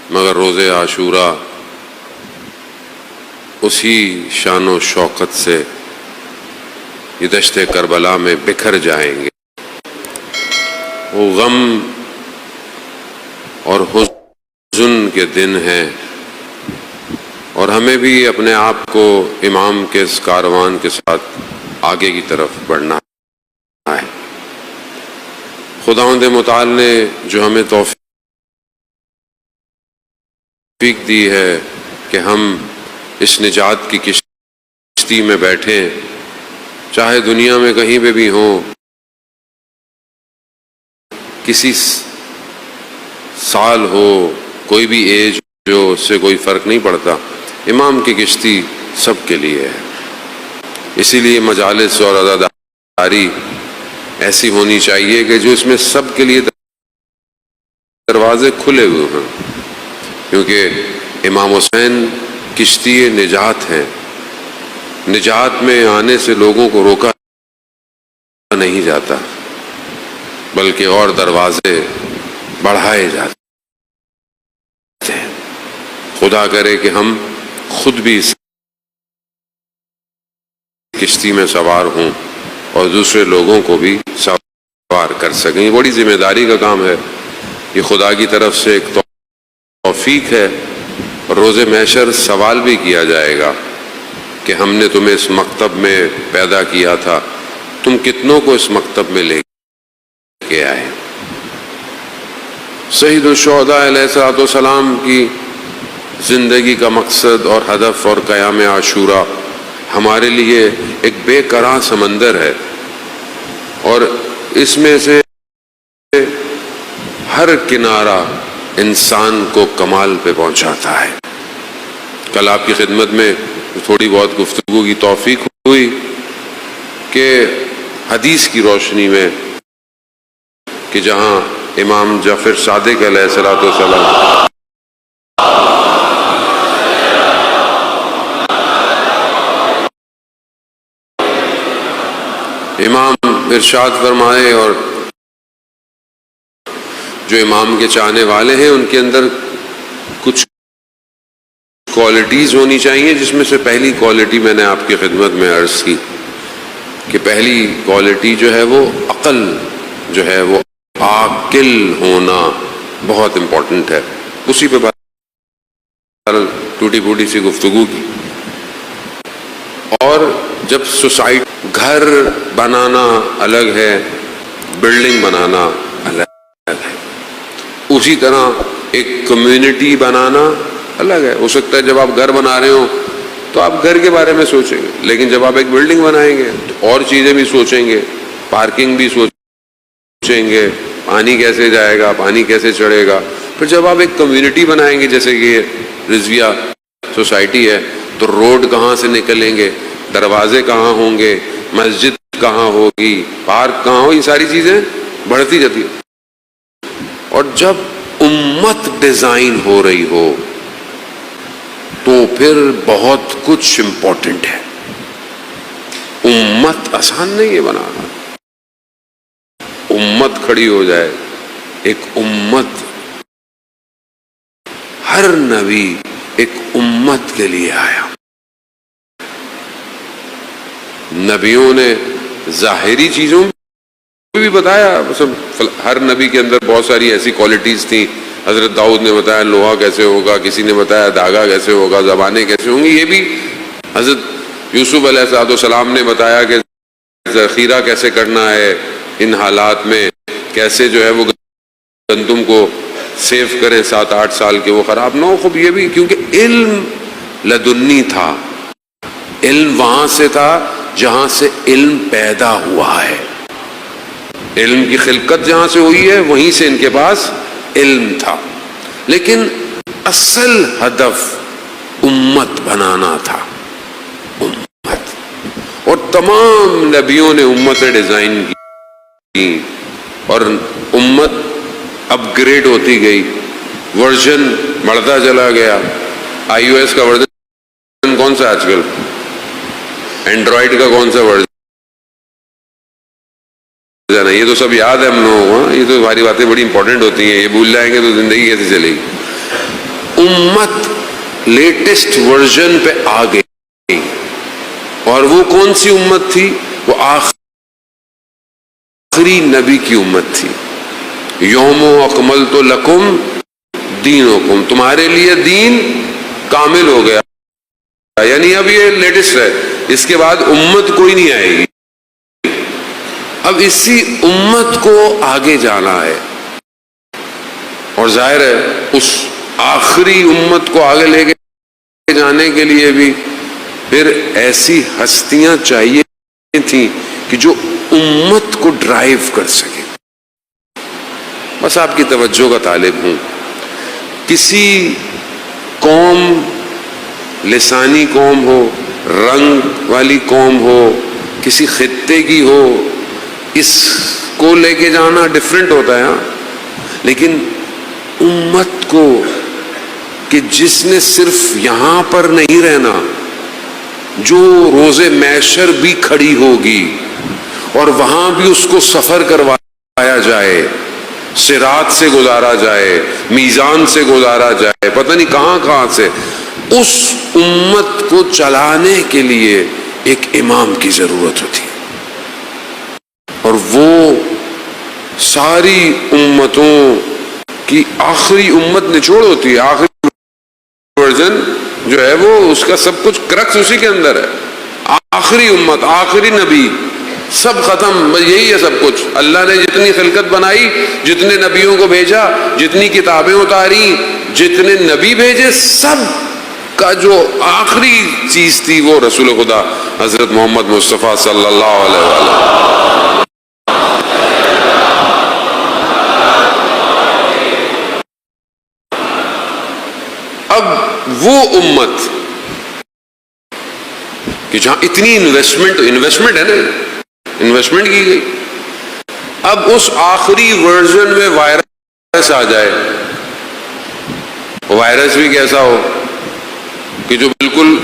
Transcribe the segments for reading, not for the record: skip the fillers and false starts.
مگر روز عاشورہ اسی شان و شوکت سے یہ دشت کربلا میں بکھر جائیں گے۔ وہ غم اور حزن کے دن ہیں، اور ہمیں بھی اپنے آپ کو امام کے اس کاروان کے ساتھ آگے کی طرف بڑھنا ہے۔ خداوند متعال نے جو ہمیں توفیق دی ہے کہ ہم اس نجات کی کشتی میں بیٹھیں، چاہے دنیا میں کہیں پہ بھی ہوں، کسی سال ہو، کوئی بھی ایج جو، اس سے کوئی فرق نہیں پڑتا، امام کی کشتی سب کے لیے ہے۔ اسی لیے مجالس اور عزاداری ایسی ہونی چاہیے کہ جو اس میں سب کے لیے دروازے کھلے ہوئے ہیں، کیونکہ امام حسین کشتی نجات ہے۔ نجات میں آنے سے لوگوں کو روکا نہیں جاتا، بلکہ اور دروازے بڑھائے جاتے ہیں۔ خدا کرے کہ ہم خود بھی اس کشتی میں سوار ہوں اور دوسرے لوگوں کو بھی سوار کر سکیں۔ یہ بڑی ذمہ داری کا کام ہے، یہ خدا کی طرف سے ایک توفیق ہے۔ روز محشر سوال بھی کیا جائے گا کہ ہم نے تمہیں اس مکتب میں پیدا کیا تھا، تم کتنوں کو اس مکتب میں لے کے آئے۔ سید الشہداء علیہ السلام کی زندگی کا مقصد اور ہدف اور قیام عاشورہ ہمارے لیے ایک بے قرار سمندر ہے، اور اس میں سے ہر کنارہ انسان کو کمال پہ پہنچاتا ہے۔ کل آپ کی خدمت میں تھوڑی بہت گفتگو کی توفیق ہوئی کہ حدیث کی روشنی میں کہ جہاں امام جعفر صادق علیہ السلام امام ارشاد فرمائے، اور جو امام کے چاہنے والے ہیں ان کے اندر کچھ کوالٹیز ہونی چاہیے، جس میں سے پہلی کوالٹی میں نے آپ کی خدمت میں عرض کی کہ پہلی کوالٹی جو ہے وہ عقل جو ہے وہ عاقل ہونا بہت امپورٹنٹ ہے۔ اسی پہ ٹوٹی پھوٹی سی گفتگو کی۔ اور جب سوسائٹی، گھر بنانا الگ ہے، بلڈنگ بنانا الگ ہے، اسی طرح ایک کمیونٹی بنانا الگ ہے۔ ہو سکتا ہے جب آپ گھر بنا رہے ہو تو آپ گھر کے بارے میں سوچیں گے، لیکن جب آپ ایک بلڈنگ بنائیں گے تو اور چیزیں بھی سوچیں گے، پارکنگ بھی سوچیں گے، پانی کیسے جائے گا، پانی کیسے چڑھے گا۔ پھر جب آپ ایک کمیونٹی بنائیں گے، جیسے کہ رضویہ سوسائٹی ہے، تو روڈ کہاں سے نکلیں گے، دروازے کہاں ہوں گے، مسجد کہاں ہوگی، پارک کہاں ہو، یہ ساری چیزیں بڑھتی جاتی ہیں۔ اور جب امت ڈیزائن ہو رہی ہو تو پھر بہت کچھ امپورٹنٹ ہے۔ امت آسان نہیں ہے بنانا، امت کھڑی ہو جائے، ایک امت، ہر نبی ایک امت کے لیے آیا۔ نبیوں نے ظاہری چیزوں بھی بتایا، ہر نبی کے اندر بہت ساری ایسی کوالٹیز تھیں۔ حضرت داؤد نے بتایا لوہا کیسے ہوگا، کسی نے بتایا دھاگا کیسے ہوگا، زبانیں کیسے ہوں گی۔ یہ بھی حضرت یوسف علیہ السلام نے بتایا کہ ذخیرہ کیسے کرنا ہے، ان حالات میں کیسے جو ہے وہ گندم کو سیو کریں 7-8 سال کے وہ خراب نہ ہو۔ خوب یہ بھی کیونکہ علم لدنی تھا، علم وہاں سے تھا جہاں سے علم پیدا ہوا ہے، علم کی خلقت جہاں سے ہوئی ہے وہیں سے ان کے پاس علم تھا، لیکن اصل ہدف امت بنانا تھا، امت۔ اور تمام نبیوں نے امتیں ڈیزائن کی، اور امت اپ گریڈ ہوتی گئی، ورژن بڑھتا چلا گیا۔ آئی او ایس کا ورژن کون سا آج کل، اینڈرائڈ کا کون سا ورژن، یہ تو سب یاد ہے ہم لوگوں کو، یہ تو ہماری باتیں بڑی امپورٹنٹ ہوتی ہیں، یہ بھول جائیں گے تو زندگی کیسے چلے گی۔ امت لیٹسٹ ورژن پہ آ گئی. اور وہ کون سی امت تھی؟ وہ آخری نبی کی امت تھی. یوم اکملت لکم دینکم، تمہارے لیے دین کامل ہو گیا، یعنی اب یہ لیٹسٹ ہے، اس کے بعد امت کوئی نہیں آئے گی. اب اسی امت کو آگے جانا ہے، اور ظاہر ہے اس آخری امت کو آگے لے کے جانے کے لیے بھی پھر ایسی ہستیاں چاہیے تھیں کہ جو امت کو ڈرائیو کر سکے. بس آپ کی توجہ کا طالب ہوں. کسی قوم، لسانی قوم ہو، رنگ والی قوم ہو، کسی خطے کی ہو، اس کو لے کے جانا ڈیفرنٹ ہوتا ہے. ہاں، لیکن امت کو کہ جس نے صرف یہاں پر نہیں رہنا، جو روز محشر بھی کھڑی ہوگی اور وہاں بھی اس کو سفر کروایا جائے، صراط سے گزارا جائے، میزان سے گزارا جائے، پتہ نہیں کہاں کہاں سے، اس امت کو چلانے کے لیے ایک امام کی ضرورت ہوتی ہے. اور وہ ساری امتوں کی آخری امت نچوڑ ہوتی ہے. آخری ورژن جو ہے وہ اس کا سب کچھ کرکس اسی کے اندر ہے. آخری امت، آخری نبی، سب ختم، یہی ہے سب کچھ. اللہ نے جتنی خلقت بنائی، جتنے نبیوں کو بھیجا، جتنی کتابیں اتاری، جتنے نبی بھیجے، سب کا جو آخری چیز تھی وہ رسول خدا حضرت محمد مصطفیٰ صلی اللہ علیہ وسلم. اب وہ امت کہ جہاں اتنی انویسٹمنٹ ہے نا، انویسٹمنٹ کی گئی، اب اس آخری ورژن میں وائرس آ جائے. وائرس بھی کیسا ہو کہ جو بالکل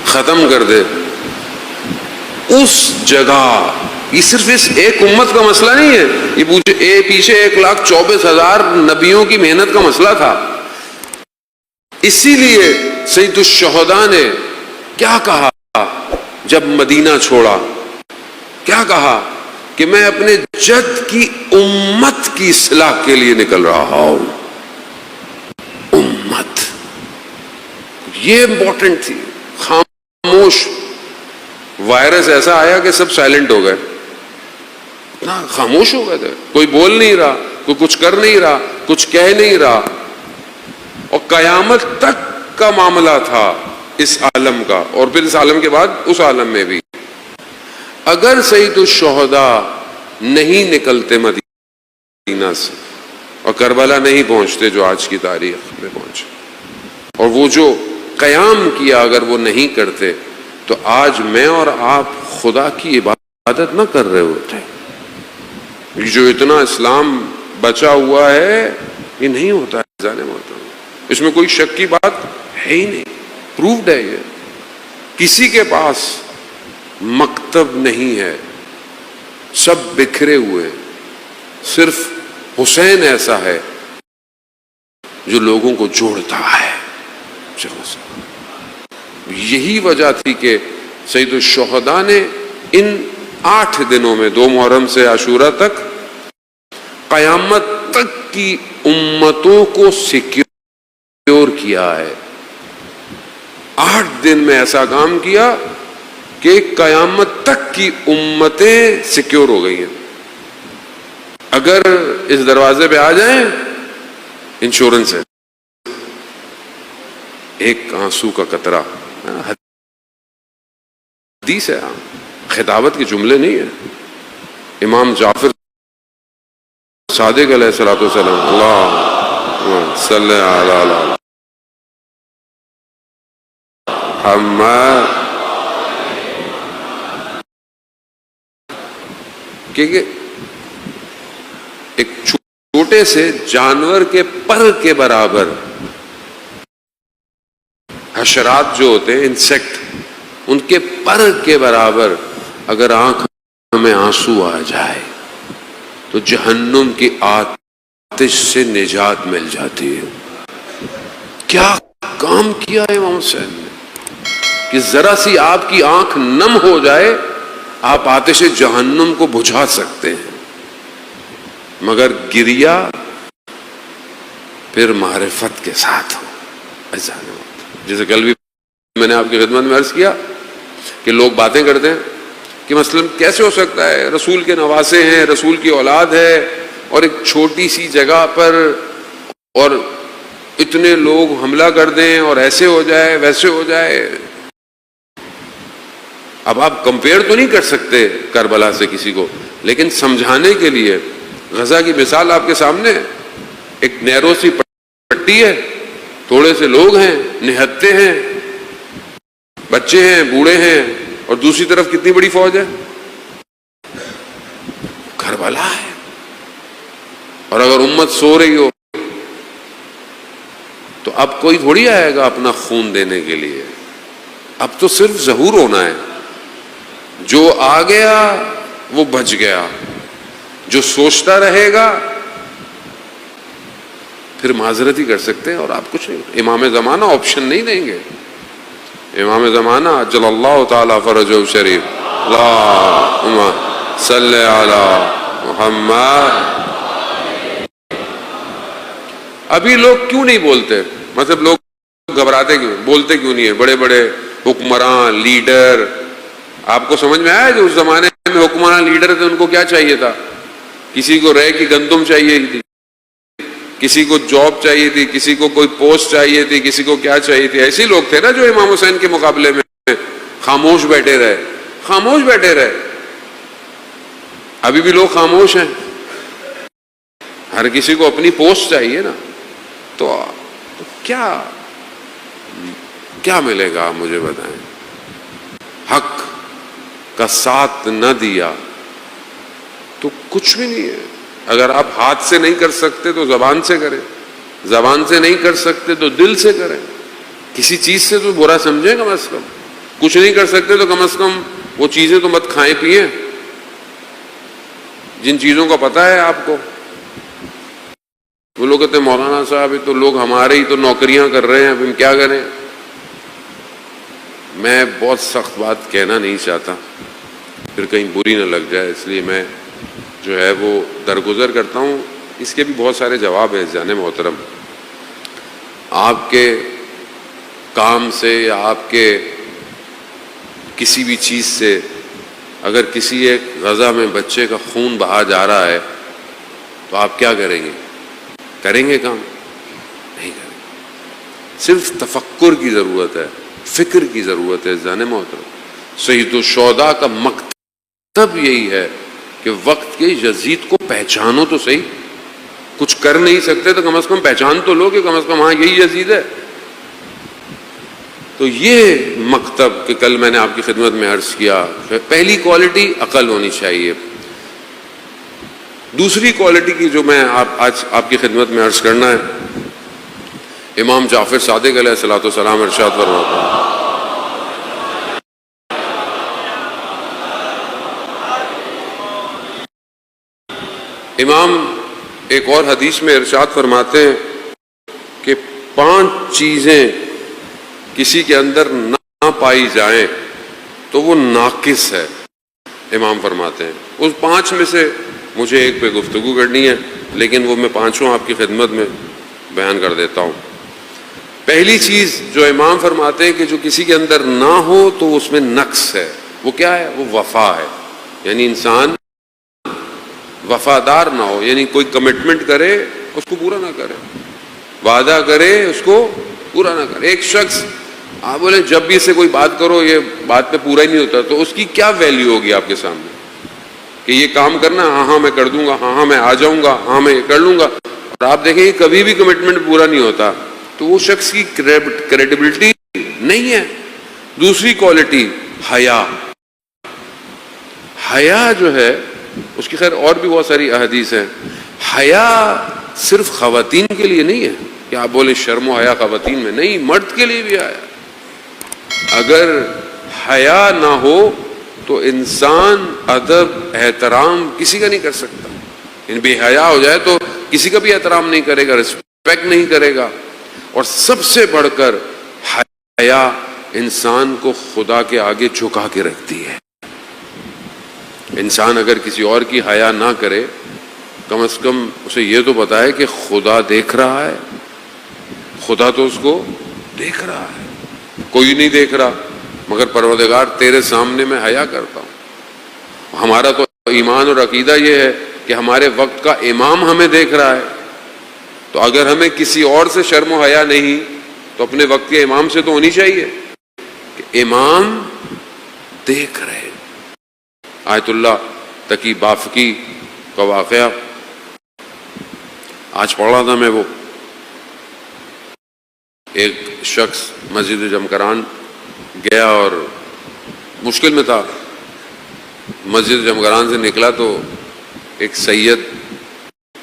ختم کر دے. اس جگہ یہ صرف اس ایک امت کا مسئلہ نہیں ہے، یہ پیچھے 1,24,000 نبیوں کی محنت کا مسئلہ تھا. اسی لیے سید الشہداء نے کیا کہا جب مدینہ چھوڑا؟ کیا کہا کہ میں اپنے جد کی امت کی اصلاح کے لیے نکل رہا ہوں. امت یہ امپورٹنٹ تھی. خاموش وائرس ایسا آیا کہ سب سائلنٹ ہو گئے، خاموش ہو گئے تھے. کوئی بول نہیں رہا، کوئی کچھ کر نہیں رہا، کچھ کہہ نہیں رہا. اور قیامت تک کا معاملہ تھا اس عالم کا، اور پھر اس عالم کے بعد اس عالم میں بھی. اگر سید الشہداء نہیں نکلتے مدینہ سے اور کربلا نہیں پہنچتے جو آج کی تاریخ میں پہنچے، اور وہ جو قیام کیا اگر وہ نہیں کرتے، تو آج میں اور آپ خدا کی عبادت نہ کر رہے ہوتے. جو اتنا اسلام بچا ہوا ہے یہ نہیں ہوتا ہے جانے محترم. اس میں کوئی شک کی بات ہے ہی نہیں، پروفڈ ہے. یہ کسی کے پاس مکتب نہیں ہے، سب بکھرے ہوئے. صرف حسین ایسا ہے جو لوگوں کو جوڑتا ہے. یہی وجہ تھی کہ سید الشہداء نے ان 8 دنوں میں 2 محرم سے عاشورہ تک قیامت تک کی امتوں کو سیکیور کیا ہے. 8 دن میں ایسا کام کیا کہ قیامت تک کی امتیں سیکیور ہو گئی ہیں. اگر اس دروازے پہ آ جائیں انشورنس ہے. ایک آنسو کا قطرہ، حدیث ہے، خطابت کے جملے نہیں ہے. امام جعفر صادق علیہ الصلوۃ والسلام، اللہم صلی علی محمد، کہ ایک چھوٹے سے جانور کے پر کے برابر، حشرات جو ہوتے ہیں انسیکٹ، ان کے پر کے برابر اگر آنکھ میں آنسو آ جائے تو جہنم کی آتش سے نجات مل جاتی ہے. کیا کام کیا ہے امام حسین نے کہ ذرا سی آپ کی آنکھ نم ہو جائے آپ آتش جہنم کو بجھا سکتے ہیں، مگر گریا پھر معرفت کے ساتھ ہو. ایسا نہیں ہوتا. جیسے کل بھی میں نے آپ کی خدمت میں عرض کیا کہ لوگ باتیں کرتے ہیں کہ مثلا کیسے ہو سکتا ہے، رسول کے نواسے ہیں، رسول کی اولاد ہے، اور ایک چھوٹی سی جگہ پر اور اتنے لوگ حملہ کر دیں اور ایسے ہو جائے ویسے ہو جائے. اب آپ کمپیئر تو نہیں کر سکتے کربلا سے کسی کو، لیکن سمجھانے کے لیے غزہ کی مثال آپ کے سامنے ہے. ایک نیرو سی پٹی ہے، تھوڑے سے لوگ ہیں، نہتے ہیں، بچے ہیں، بوڑھے ہیں، اور دوسری طرف کتنی بڑی فوج ہے، کربلا ہے. اور اگر امت سو رہی ہو تو اب کوئی تھوڑی آئے گا اپنا خون دینے کے لیے. اب تو صرف ظہور ہونا ہے. جو آ گیا وہ بچ گیا، جو سوچتا رہے گا پھر معذرت ہی کر سکتے ہیں، اور آپ کچھ نہیں. امام زمانہ آپشن نہیں دیں گے. امام زمانہ عجل اللہ تعالی فرجہ شریف، اللہم صلی علی محمد. ابھی لوگ کیوں نہیں بولتے؟ مطلب لوگ گھبراتے کیوں، بولتے کیوں نہیں ہیں؟ بڑے بڑے حکمران، لیڈر، آپ کو سمجھ میں آیا جو اس زمانے میں حکمران لیڈر تھے ان کو کیا چاہیے تھا؟ کسی کو رے کی گندم چاہیے تھی، کسی کو جاب چاہیے تھی، کسی کو کوئی پوسٹ چاہیے تھی، کسی کو کیا چاہیے تھی. ایسے لوگ تھے نا جو امام حسین کے مقابلے میں خاموش بیٹھے رہے، خاموش بیٹھے رہے. ابھی بھی لوگ خاموش ہیں. ہر کسی کو اپنی پوسٹ چاہیے نا. تو کیا ملے گا آپ مجھے بتائیں؟ حق کا ساتھ نہ دیا تو کچھ بھی نہیں ہے. اگر آپ ہاتھ سے نہیں کر سکتے تو زبان سے کریں، زبان سے نہیں کر سکتے تو دل سے کریں. کسی چیز سے تو برا سمجھیں کم از کم. کچھ نہیں کر سکتے تو کم از کم وہ چیزیں تو مت کھائیں پیئیں جن چیزوں کا پتہ ہے آپ کو. وہ لوگ کہتے ہیں مولانا صاحب تو لوگ ہمارے ہی تو نوکریاں کر رہے ہیں، اب ہم کیا کریں. میں بہت سخت بات کہنا نہیں چاہتا پھر کہیں بری نہ لگ جائے، اس لیے میں جو ہے وہ درگزر کرتا ہوں. اس کے بھی بہت سارے جواب ہیں جان محترم. آپ کے کام سے یا آپ کے کسی بھی چیز سے اگر کسی ایک غزہ میں بچے کا خون بہا جا رہا ہے تو آپ کیا کریں گے؟ کریں گے کام؟ نہیں کریں گے. صرف تفکر کی ضرورت ہے، فکر کی ضرورت ہے جان محترم. سید الشہداء کا مکتب یہی ہے کہ وقت کے یزید کو پہچانو تو صحیح. کچھ کر نہیں سکتے تو کم از کم پہچان تو لو کہ کم از کم ہاں یہی یزید ہے. تو یہ مکتب کہ کل میں نے آپ کی خدمت میں عرض کیا، پہلی کوالٹی عقل ہونی چاہیے. دوسری کوالٹی کی جو میں آج آپ کی خدمت میں عرض کرنا ہے، امام جعفر صادق علیہ الصلوۃ والسلام ارشاد فرماتے ہیں، امام ایک اور حدیث میں ارشاد فرماتے ہیں کہ 5 چیزیں کسی کے اندر نہ پائی جائیں تو وہ ناقص ہے. امام فرماتے ہیں اس 5 میں سے مجھے ایک پہ گفتگو کرنی ہے، لیکن وہ میں 5 آپ کی خدمت میں بیان کر دیتا ہوں. پہلی چیز جو امام فرماتے ہیں کہ جو کسی کے اندر نہ ہو تو اس میں نقص ہے، وہ کیا ہے؟ وہ وفا ہے. یعنی انسان وفادار نہ ہو، یعنی کوئی کمٹمنٹ کرے اس کو پورا نہ کرے، وعدہ کرے اس کو پورا نہ کرے. ایک شخص آپ بولے جب بھی اس سے کوئی بات کرو یہ بات پہ پورا ہی نہیں ہوتا تو اس کی کیا ویلیو ہوگی آپ کے سامنے کہ یہ کام کرنا، ہاں میں کر دوں گا، ہاں میں آ جاؤں گا، ہاں میں یہ کر لوں گا، اور آپ دیکھیں کہ کبھی بھی کمٹمنٹ پورا نہیں ہوتا تو وہ شخص کی کریڈیبلٹی نہیں ہے. دوسری کوالٹی حیا. حیا جو ہے اس کی خیر اور بھی بہت ساری احادیث ہیں. حیا صرف خواتین کے لیے نہیں ہے کہ آپ بولے شرم و حیا خواتین میں نہیں، مرد کے لیے بھی آیا. اگر حیا نہ ہو تو انسان ادب احترام کسی کا نہیں کر سکتا. یعنی بے حیا ہو جائے تو کسی کا بھی احترام نہیں کرے گا، رسپیکٹ نہیں کرے گا. اور سب سے بڑھ کر حیا انسان کو خدا کے آگے جھکا کے رکھتی ہے. انسان اگر کسی اور کی حیا نہ کرے، کم از کم اسے یہ تو پتا ہے کہ خدا دیکھ رہا ہے. خدا تو اس کو دیکھ رہا ہے. کوئی نہیں دیکھ رہا مگر پروردگار تیرے سامنے میں حیا کرتا ہوں. ہمارا تو ایمان اور عقیدہ یہ ہے کہ ہمارے وقت کا امام ہمیں دیکھ رہا ہے. تو اگر ہمیں کسی اور سے شرم و حیا نہیں تو اپنے وقت کے امام سے تو ہونی چاہیے کہ امام دیکھ رہے. آیت اللہ تقی بافقی کا واقعہ آج پڑھ رہا تھا میں. وہ ایک شخص مسجد جمکران گیا اور مشکل میں تھا. مسجد جمکران سے نکلا تو ایک سید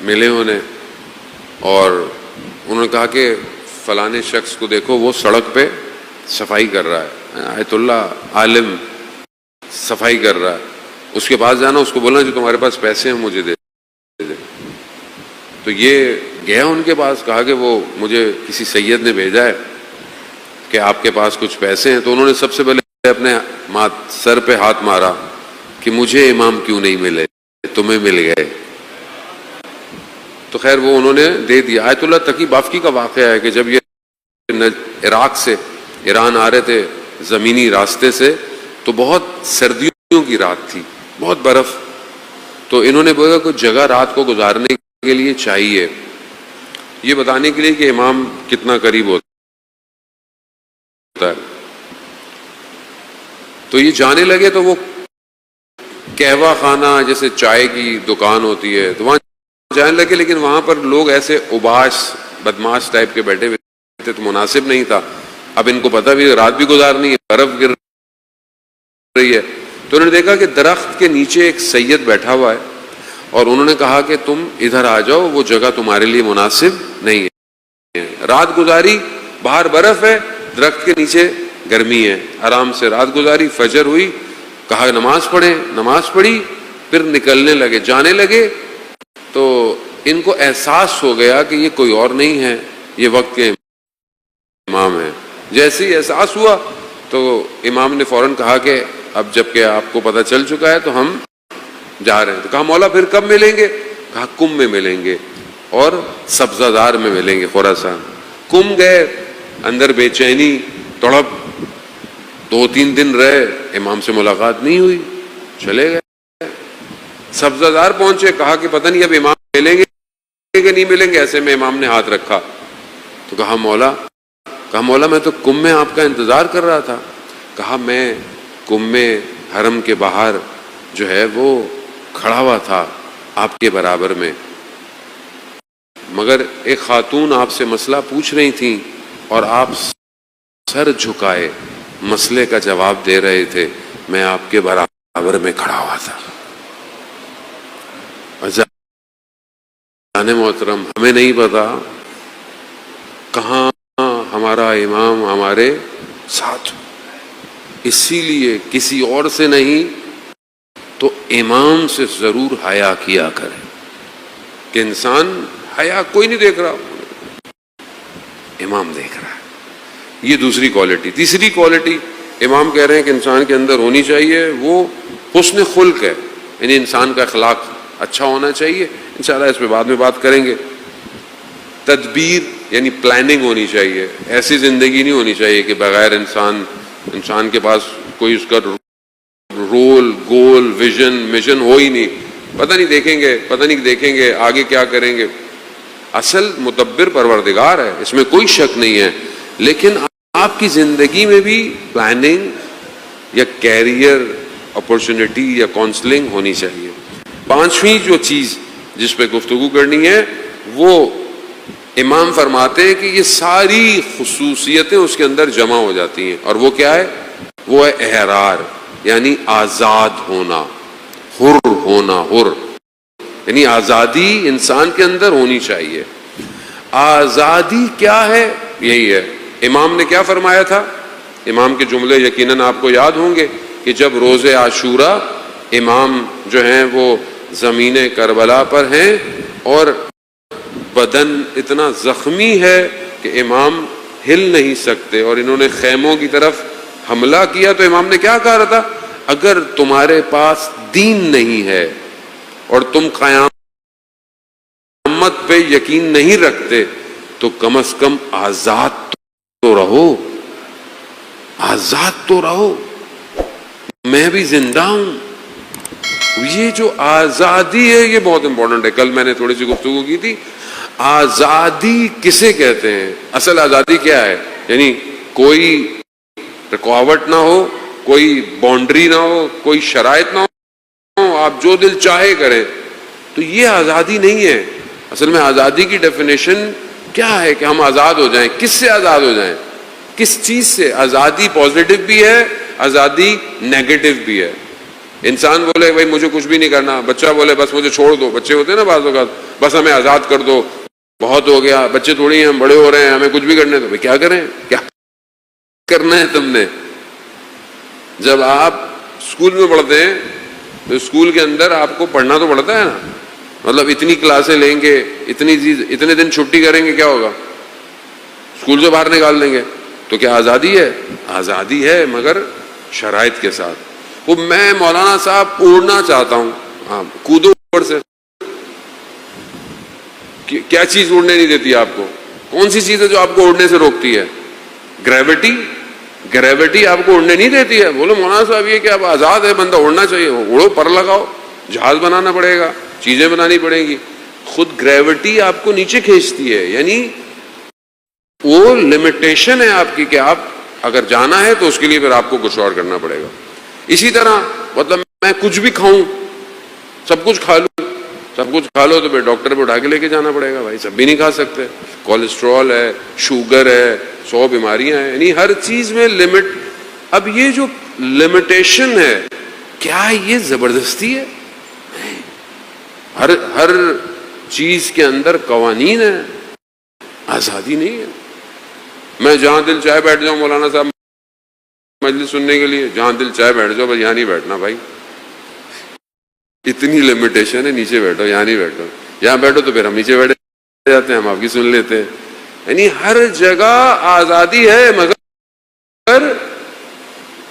ملے انہیں اور انہوں نے کہا کہ فلانے شخص کو دیکھو، وہ سڑک پہ صفائی کر رہا ہے. آیت اللہ عالم صفائی کر رہا ہے. اس کے پاس جانا، اس کو بولنا جو تمہارے پاس پیسے ہیں مجھے دے دے. تو یہ گیا ان کے پاس، کہا کہ وہ مجھے کسی سید نے بھیجا ہے کہ آپ کے پاس کچھ پیسے ہیں. تو انہوں نے سب سے پہلے اپنے سر پہ ہاتھ مارا کہ مجھے امام کیوں نہیں ملے، تمہیں مل گئے. تو خیر وہ انہوں نے دے دیا. آیت اللہ تقی بافقی کا واقعہ ہے کہ جب یہ عراق سے ایران آ رہے تھے زمینی راستے سے، تو بہت سردیوں کی رات تھی، بہت برف. تو انہوں نے بولا کوئی جگہ رات کو گزارنے کے لیے چاہیے، یہ بتانے کے لیے کہ امام کتنا قریب ہوتا ہے. تو یہ جانے لگے تو وہ قہوہ خانہ جیسے چائے کی دکان ہوتی ہے تو وہاں جانے لگے، لیکن وہاں پر لوگ ایسے اباش بدماش ٹائپ کے بیٹھے ہوئے تھے تو مناسب نہیں تھا. اب ان کو پتہ بھی رات بھی گزارنی ہے، برف گر رہی ہے. تو انہوں نے دیکھا کہ درخت کے نیچے ایک سید بیٹھا ہوا ہے اور انہوں نے کہا کہ تم ادھر آ جاؤ، وہ جگہ تمہارے لیے مناسب نہیں ہے. رات گزاری، باہر برف ہے، درخت کے نیچے گرمی ہے. آرام سے رات گزاری. فجر ہوئی، کہا نماز پڑھیں، نماز پڑھی، پھر نکلنے لگے، جانے لگے. تو ان کو احساس ہو گیا کہ یہ کوئی اور نہیں ہے، یہ وقت کے امام ہے. جیسے ہی احساس ہوا تو امام نے فوراً کہا کہ اب جب کہ آپ کو پتہ چل چکا ہے تو ہم جا رہے ہیں. تو کہا مولا پھر کب ملیں گے؟ کہا کم میں ملیں گے اور سبزہ زار میں ملیں گے خراسان. کم گئے، اندر بے چینی تڑپ، 2-3 دن رہے، امام سے ملاقات نہیں ہوئی، چلے گئے. سبزہ زار پہنچے، کہا کہ پتہ نہیں اب امام ملیں گے کہ نہیں ملیں گے. ایسے میں امام نے ہاتھ رکھا تو کہا مولا میں تو کم میں آپ کا انتظار کر رہا تھا. کہا میں کم میں حرم کے باہر جو ہے وہ کھڑا ہوا تھا آپ کے برابر میں، مگر ایک خاتون آپ سے مسئلہ پوچھ رہی تھیں اور آپ سر جھکائے مسئلے کا جواب دے رہے تھے، میں آپ کے برابر میں کھڑا ہوا تھا. جان محترم، ہمیں نہیں پتا کہاں ہمارا امام ہمارے ساتھ. اسی لیے کسی اور سے نہیں تو امام سے ضرور حیا کیا کرے کہ انسان حیا کوئی نہیں دیکھ رہا، امام دیکھ رہا ہے. یہ دوسری کوالٹی. تیسری کوالٹی امام کہہ رہے ہیں کہ انسان کے اندر ہونی چاہیے، وہ حسن خلق ہے، یعنی انسان کا اخلاق اچھا ہونا چاہیے. انشاءاللہ اس پہ بعد میں بات کریں گے. تدبیر یعنی پلاننگ ہونی چاہیے. ایسی زندگی نہیں ہونی چاہیے کہ بغیر انسان کے پاس کوئی اس کا رول، گول، ویژن، مشن ہو ہی نہیں. پتہ نہیں دیکھیں گے آگے کیا کریں گے. اصل مدبر پروردگار ہے، اس میں کوئی شک نہیں ہے، لیکن آپ کی زندگی میں بھی پلاننگ یا کیریئر اپرچونٹی یا کاؤنسلنگ ہونی چاہیے. پانچویں جو چیز جس پہ گفتگو کرنی ہے وہ امام فرماتے ہیں کہ یہ ساری خصوصیتیں اس کے اندر جمع ہو جاتی ہیں. اور وہ کیا ہے؟ وہ ہے احرار، یعنی آزاد ہونا، حر ہونا. حر یعنی آزادی انسان کے اندر ہونی چاہیے. آزادی کیا ہے؟ یہی ہے. امام نے کیا فرمایا تھا؟ امام کے جملے یقیناً آپ کو یاد ہوں گے کہ جب روز عاشورہ امام جو ہیں وہ زمین کربلا پر ہیں اور بدن اتنا زخمی ہے کہ امام ہل نہیں سکتے اور انہوں نے خیموں کی طرف حملہ کیا، تو امام نے کیا کہا تھا؟ اگر تمہارے پاس دین نہیں ہے اور تم قیامت پہ یقین نہیں رکھتے تو کم از کم آزاد تو رہو، آزاد تو رہو، میں بھی زندہ ہوں۔ یہ جو آزادی ہے یہ بہت امپورٹنٹ ہے۔ کل میں نے تھوڑی سی گفتگو کی تھی، آزادی کسے کہتے ہیں؟ اصل آزادی کیا ہے؟ یعنی کوئی رکاوٹ نہ ہو، کوئی باؤنڈری نہ ہو، کوئی شرائط نہ ہو، آپ جو دل چاہے کریں، تو یہ آزادی نہیں ہے۔ اصل میں آزادی کی ڈیفینیشن کیا ہے کہ ہم آزاد ہو جائیں۔ کس سے آزاد ہو جائیں؟ کس چیز سے؟ آزادی پازیٹو بھی ہے، آزادی نیگیٹو بھی ہے۔ انسان بولے بھائی مجھے کچھ بھی نہیں کرنا، بچہ بولے بس مجھے چھوڑ دو، بچے ہوتے ہیں نا بعض اوقات، بس ہمیں آزاد کر دو، بہت ہو گیا، بچے تھوڑی ہیں، ہم بڑے ہو رہے ہیں، ہمیں کچھ بھی کرنے دو۔ بھائی کیا کریں؟ کیا کرنا ہے تم نے؟ جب آپ اسکول میں پڑھتے ہیں تو اسکول کے اندر آپ کو پڑھنا تو پڑتا ہے نا، مطلب اتنی کلاسیں لیں گے، اتنے دن چھٹی کریں گے، کیا ہوگا؟ اسکول سے باہر نکال دیں گے۔ تو کیا آزادی ہے؟ آزادی ہے، مگر شرائط کے ساتھ۔ وہ میں مولانا صاحب اڑنا چاہتا ہوں، ہاں کودو اوپر سے۔ کیا چیز اڑنے نہیں دیتی آپ کو؟ کون سی چیز ہے جو آپ کو اڑنے سے روکتی ہے؟ گریوٹی۔ گریوٹی آپ کو اڑنے نہیں دیتی ہے۔ بولو مولانا صاحب یہ کہ اب آزاد ہے بندہ، اڑنا چاہیے، اڑو، پر لگاؤ، جہاز بنانا پڑے گا، چیزیں بنانی پڑیں گی۔ خود گریوٹی آپ کو نیچے کھینچتی ہے، یعنی وہ لمیٹیشن ہے آپ کی کہ آپ اگر جانا ہے تو اس کے لیے پھر آپ کو کچھ اور کرنا پڑے گا۔ اسی طرح مطلب میں کچھ بھی کھاؤں، سب کچھ کھا لوں، سب کچھ کھا لو تو پھر ڈاکٹر پہ اٹھا کے لے کے جانا پڑے گا۔ بھائی سب بھی نہیں کھا سکتے، کولیسٹرول ہے، شوگر ہے، 100 بیماریاں ہیں، یعنی ہر چیز میں لمٹ۔ اب یہ جو لمیٹیشن ہے، کیا یہ زبردستی ہے؟ ہر چیز کے اندر قوانین ہے، آزادی نہیں ہے۔ میں جہاں دل چاہے بیٹھ جاؤں، مولانا صاحب مجلس سننے کے لیے جہاں دل چاہے بیٹھ جاؤ، بس یہاں نہیں بیٹھنا بھائی، اتنی لمیٹیشن ہے، نیچے بیٹھو، یہاں نہیں بیٹھو، یہاں بیٹھو تو پھر ہم نیچے بیٹھ جاتے ہیں، ہم آپ کی سن لیتے ہیں۔ یعنی ہر جگہ آزادی ہے، مگر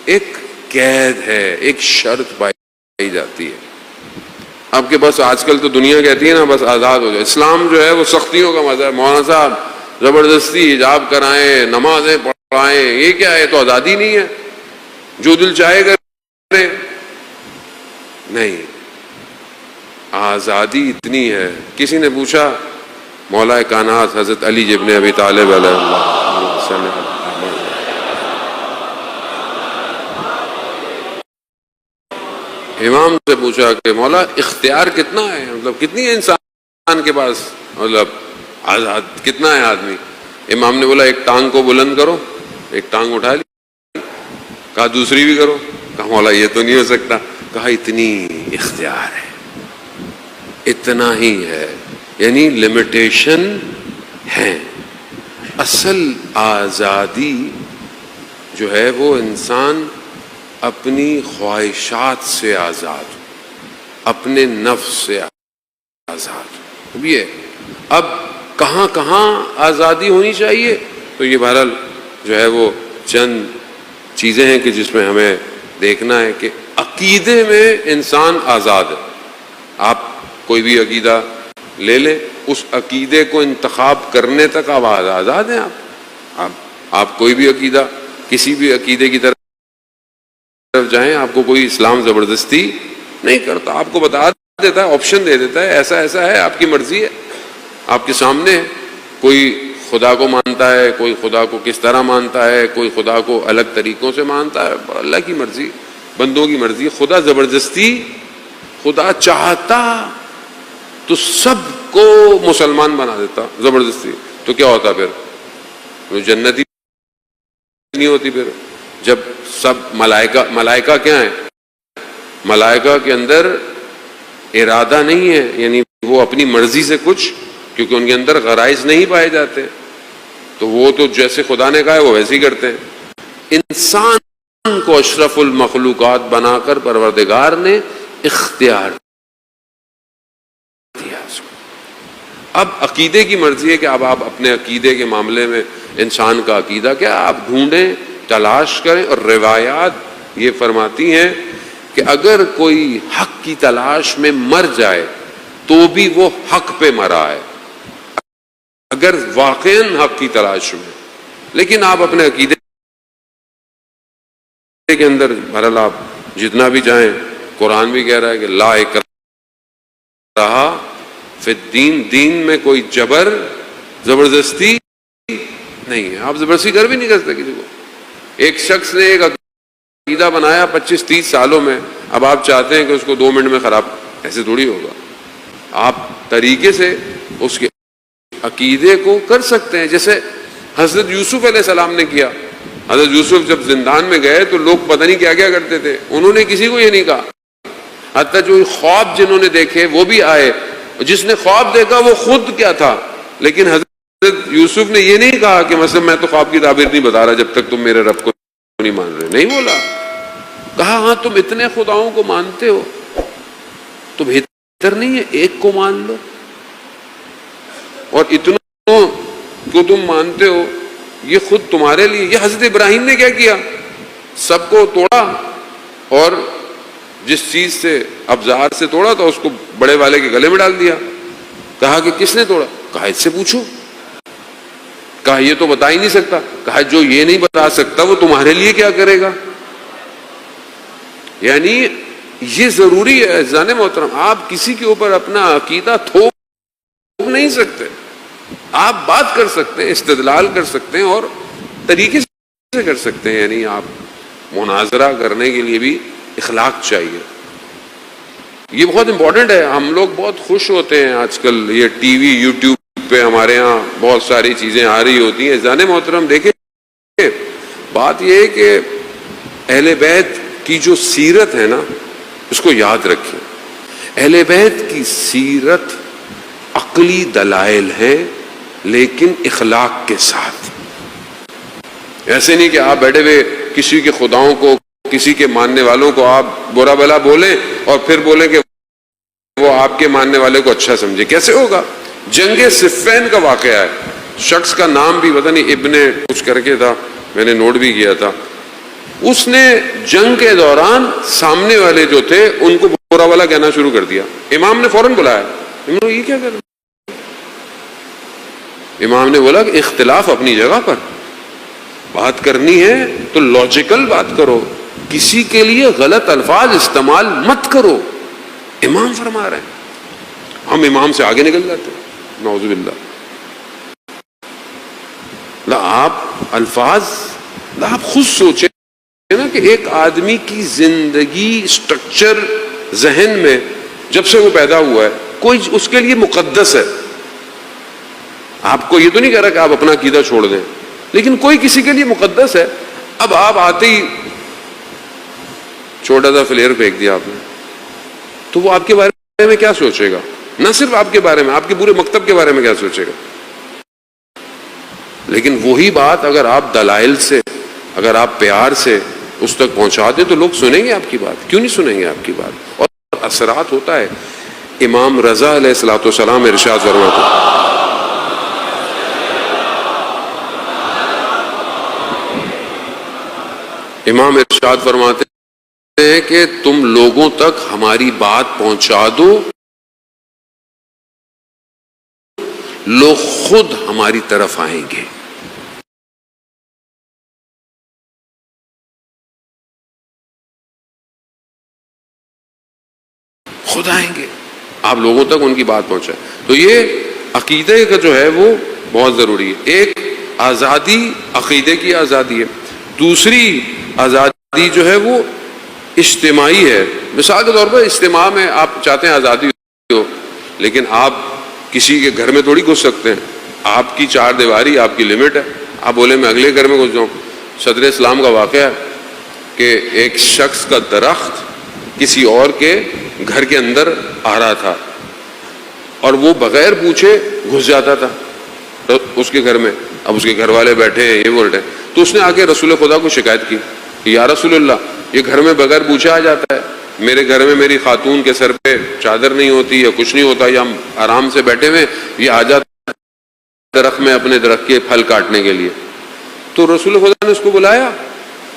ایک قید ہے، ایک شرط پائی جاتی ہے۔ آپ کے بس آج کل تو دنیا کہتی ہے نا بس آزاد ہو جائے۔ اسلام جو ہے وہ سختیوں کا مذہب ہے۔ مولانا صاحب زبردستی حجاب کرائیں، نمازیں پڑھائیں، یہ کیا ہے؟ تو آزادی نہیں ہے، جو دل چاہے کریں۔ نہیں، آزادی اتنی ہے۔ کسی نے پوچھا مولا کائنات حضرت علی ابن ابی طالب علیہ اللہ، امام سے پوچھا کہ مولا اختیار کتنا ہے، مطلب کتنی ہے انسان کے پاس، مطلب آزاد کتنا ہے آدمی؟ امام نے بولا ایک ٹانگ کو بلند کرو، ایک ٹانگ اٹھا لی، کہا دوسری بھی کرو، کہا مولا یہ تو نہیں ہو سکتا، کہا اتنی اختیار ہے، اتنا ہی ہے، یعنی لمیٹیشن ہے۔ اصل آزادی جو ہے وہ انسان اپنی خواہشات سے آزاد ہو، اپنے نفس سے آزاد ہو۔ یہ اب کہاں کہاں آزادی ہونی چاہیے، تو یہ بہرحال جو ہے وہ چند چیزیں ہیں کہ جس میں ہمیں دیکھنا ہے کہ عقیدے میں انسان آزاد ہے۔ آپ کوئی بھی عقیدہ لے لیں، اس عقیدے کو انتخاب کرنے تک آپ آزاد ہیں۔ آپ کوئی بھی عقیدہ، کسی بھی عقیدے کی طرف جائیں، آپ کو کوئی اسلام زبردستی نہیں کرتا، آپ کو بتا دیتا ہے، آپشن دے دیتا ہے، ایسا ایسا ہے، آپ کی مرضی ہے، آپ کے سامنے ہے۔ کوئی خدا کو مانتا ہے، کوئی خدا کو کس طرح مانتا ہے، کوئی خدا کو الگ طریقوں سے مانتا ہے، اللہ کی مرضی، بندوں کی مرضی۔ خدا زبردستی، خدا چاہتا تو سب کو مسلمان بنا دیتا زبردستی، تو کیا ہوتا پھر؟ جنت ہی نہیں ہوتی پھر۔ جب سب ملائکہ کیا ہیں؟ ملائکہ کے اندر ارادہ نہیں ہے، یعنی وہ اپنی مرضی سے کچھ، کیونکہ ان کے اندر غرائز نہیں پائے جاتے، تو وہ تو جیسے خدا نے کہا ہے وہ ویسے ہی کرتے ہیں۔ انسان کو اشرف المخلوقات بنا کر پروردگار نے اختیار دیا اس کو۔ اب عقیدے کی مرضی ہے کہ اب آپ اپنے عقیدے کے معاملے میں انسان کا عقیدہ کیا آپ ڈھونڈیں، تلاش کریں. اور روایات یہ فرماتی ہیں کہ اگر کوئی حق کی تلاش میں مر جائے تو بھی وہ حق پہ مرا ہے، اگر واقعاً حق کی تلاش میں. لیکن آپ اپنے عقیدے کے اندر بہرحال آپ جتنا بھی چاہیں، قرآن بھی کہہ رہا ہے کہ لا اکراہ فی الدین، دین میں کوئی جبر زبردستی نہیں ہے. آپ زبردستی کر بھی نہیں کر سکتے کسی کو. ایک شخص نے ایک عقیدہ بنایا 25-30 سالوں میں، اب آپ چاہتے ہیں کہ اس کو 2 منٹ میں خراب، ایسے تھوڑی ہوگا. آپ طریقے سے اس کے عقیدے کو کر سکتے ہیں، جیسے حضرت یوسف علیہ السلام نے کیا. حضرت یوسف جب زندان میں گئے تو لوگ پتہ نہیں کیا کیا کرتے تھے، انہوں نے کسی کو یہ نہیں کہا. حتیٰ جو خواب جنہوں نے دیکھے وہ بھی آئے، جس نے خواب دیکھا وہ خود کیا تھا، لیکن حضرت یوسف نے یہ نہیں کہا کہ مثلا میں تو خواب کی تعبیر نہیں بتا رہا جب تک تم میرے رب کو نہیں مان رہے. نہیں بولا، کہا ہاں تم اتنے خداؤں کو مانتے ہو تو بہتر نہیں ہے ایک کو مان لو. اور اتنوں کو تم مانتے ہو یہ خود تمہارے لیے. یہ حضرت ابراہیم نے کیا کیا، سب کو توڑا اور جس چیز سے ابزار سے توڑا تھا اس کو بڑے والے کے گلے میں ڈال دیا. کہا کہ کس نے توڑا؟ کہا اس سے پوچھو. کہا یہ تو بتا ہی نہیں سکتا. کہا جو یہ نہیں بتا سکتا وہ تمہارے لیے کیا کرے گا. یعنی یہ ضروری ہے عزیزان محترم، آپ کسی کے اوپر اپنا عقیدہ تھوپ نہیں سکتے. آپ بات کر سکتے ہیں، استدلال کر سکتے ہیں اور طریقے سے کر سکتے ہیں. یعنی آپ مناظرہ کرنے کے لیے بھی اخلاق چاہیے. یہ بہت امپورٹنٹ ہے. ہم لوگ بہت خوش ہوتے ہیں آج کل، یہ ٹی وی یوٹیوب پہ ہمارے ہاں بہت ساری چیزیں آ رہی ہوتی ہیں. عزیزان محترم دیکھیں، بات یہ ہے کہ اہل بیت کی جو سیرت ہے نا اس کو یاد رکھیں. اہل بیت کی سیرت عقلی دلائل ہے لیکن اخلاق کے ساتھ. ایسے نہیں کہ آپ بیٹھے ہوئے کسی کے خداؤں کو، کسی کے ماننے والوں کو آپ برا بلا بولیں اور پھر بولیں کہ وہ آپ کے ماننے والے کو اچھا سمجھے. کیسے ہوگا؟ جنگ صفین کا واقعہ ہے. شخص کا نام بھی پتہ نہیں ابن کچھ کر کے تھا، میں نے نوٹ بھی کیا تھا. اس نے جنگ کے دوران سامنے والے جو تھے ان کو برا بلا کہنا شروع کر دیا. امام نے فوراً بلایا، امام یہ کیا کر رہے؟ امام نے بولا کہ اختلاف اپنی جگہ پر، بات کرنی ہے تو لاجیکل بات کرو، کسی کے لیے غلط الفاظ استعمال مت کرو. امام فرما رہے ہیں، ہم امام سے آگے نکل جاتے ہیں. نعوذ باللہ. لا آپ الفاظ، لا آپ خود سوچیں نا کہ ایک آدمی کی زندگی سٹرکچر ذہن میں جب سے وہ پیدا ہوا ہے کوئی اس کے لیے مقدس ہے. آپ کو یہ تو نہیں کہہ رہا کہ آپ اپنا عقیدہ چھوڑ دیں، لیکن کوئی کسی کے لیے مقدس ہے. اب آپ آتے ہی چھوٹا سا فلیر پھینک دیا آپ نے تو وہ آپ کے بارے میں کیا سوچے گا؟ نہ صرف آپ کے بارے میں، آپ کے پورے مکتب کے بارے میں کیا سوچے گا؟ لیکن وہی بات اگر آپ دلائل سے، اگر آپ پیار سے اس تک پہنچا دیں تو لوگ سنیں گے آپ کی بات. کیوں نہیں سنیں گے آپ کی بات؟ اور اثرات ہوتا ہے. امام رضا علیہ الصلوۃ والسلام ارشاد فرماتے ہیں، امام ارشاد فرماتے ہیں کہ تم لوگوں تک ہماری بات پہنچا دو، لوگ خود ہماری طرف آئیں گے. خود آئیں گے. آپ لوگوں تک ان کی بات پہنچائیں. تو یہ عقیدے کا جو ہے وہ بہت ضروری ہے. ایک آزادی عقیدے کی آزادی ہے، دوسری آزادی جو ہے وہ اجتماعی ہے. مثال کے طور پر اجتماع میں آپ چاہتے ہیں آزادی ہو، لیکن آپ کسی کے گھر میں تھوڑی گھس سکتے ہیں. آپ کی 4 دیواری، آپ کی لمٹ ہے. آپ بولے میں اگلے گھر میں گھس جاؤں. صدر اسلام کا واقعہ ہے کہ ایک شخص کا درخت کسی اور کے گھر کے اندر آ رہا تھا اور وہ بغیر پوچھے گھس جاتا تھا اس کے گھر میں. اب اس کے گھر والے بیٹھے ہیں، یہ بول رہے ہیں، تو اس نے آ کے رسول خدا کو شکایت کی کہ یا رسول اللہ، یہ گھر میں بغیر پوچھے آ جاتا ہے. میرے گھر میں میری خاتون کے سر پہ چادر نہیں ہوتی یا کچھ نہیں ہوتا، یا ہم آرام سے بیٹھے ہوئے، یہ آ جاتا درخت میں اپنے درخت کے پھل کاٹنے کے لیے. تو رسول خدا نے اس کو بلایا،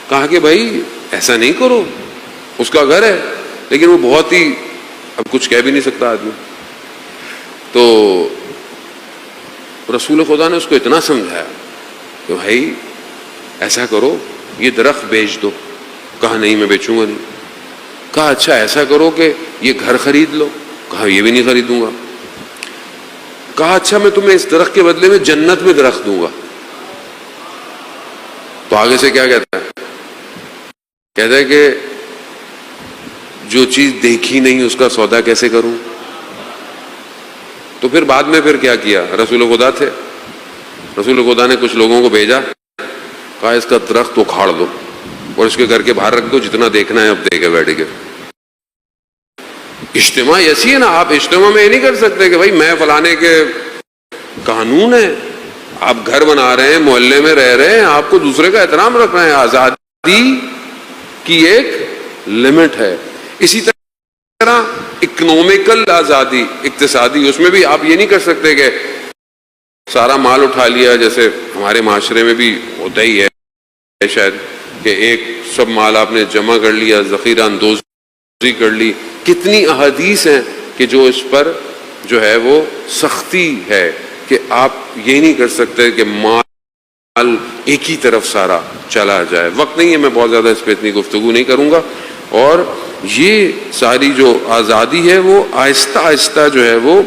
کہا کہ بھائی ایسا نہیں کرو، اس کا گھر ہے. لیکن وہ بہت ہی اب کچھ کہہ بھی نہیں سکتا آدمی. تو رسول خدا نے اس کو اتنا سمجھایا کہ بھائی ایسا کرو، یہ درخت بیچ دو. کہا نہیں میں بیچوں گا نہیں. کہا اچھا ایسا کرو کہ یہ گھر خرید لو. کہا یہ بھی نہیں خریدوں گا. کہا اچھا میں تمہیں اس درخت کے بدلے میں جنت میں درخت دوں گا. تو آگے سے کیا کہتا ہے؟ کہتا ہے کہ جو چیز دیکھی نہیں اس کا سودا کیسے کروں. تو پھر بعد میں پھر کیا کیا؟ رسول خدا تھے، رسول خدا نے کچھ لوگوں کو بھیجا، کہا اس کا درخت اکھاڑ دو اور اس کے گھر کے باہر رکھ دو، جتنا دیکھنا ہے اب دیکھے بیٹھ کے. اجتماع ایسی ہے نا، آپ اجتماع میں یہ نہیں کر سکتے کہ بھائی میں فلانے کے قانون ہے. آپ گھر بنا رہے ہیں، محلے میں رہ رہے ہیں، آپ کو دوسرے کا احترام رکھنا ہے. آزادی کی ایک لمٹ ہے. اسی طرح اکنومیکل آزادی، اقتصادی، اس میں بھی آپ یہ نہیں کر سکتے کہ سارا مال اٹھا لیا، جیسے ہمارے معاشرے میں بھی ہوتا ہی ہے شاید، کہ ایک سب مال آپ نے جمع کر لیا، ذخیرہ اندوزی کر لی. کتنی احادیث ہیں کہ جو اس پر جو ہے وہ سختی ہے کہ آپ یہ نہیں کر سکتے کہ مال ایک ہی طرف سارا چلا جائے. وقت نہیں ہے، میں بہت زیادہ اس پہ اتنی گفتگو نہیں کروں گا. اور یہ ساری جو آزادی ہے وہ آہستہ آہستہ جو ہے وہ،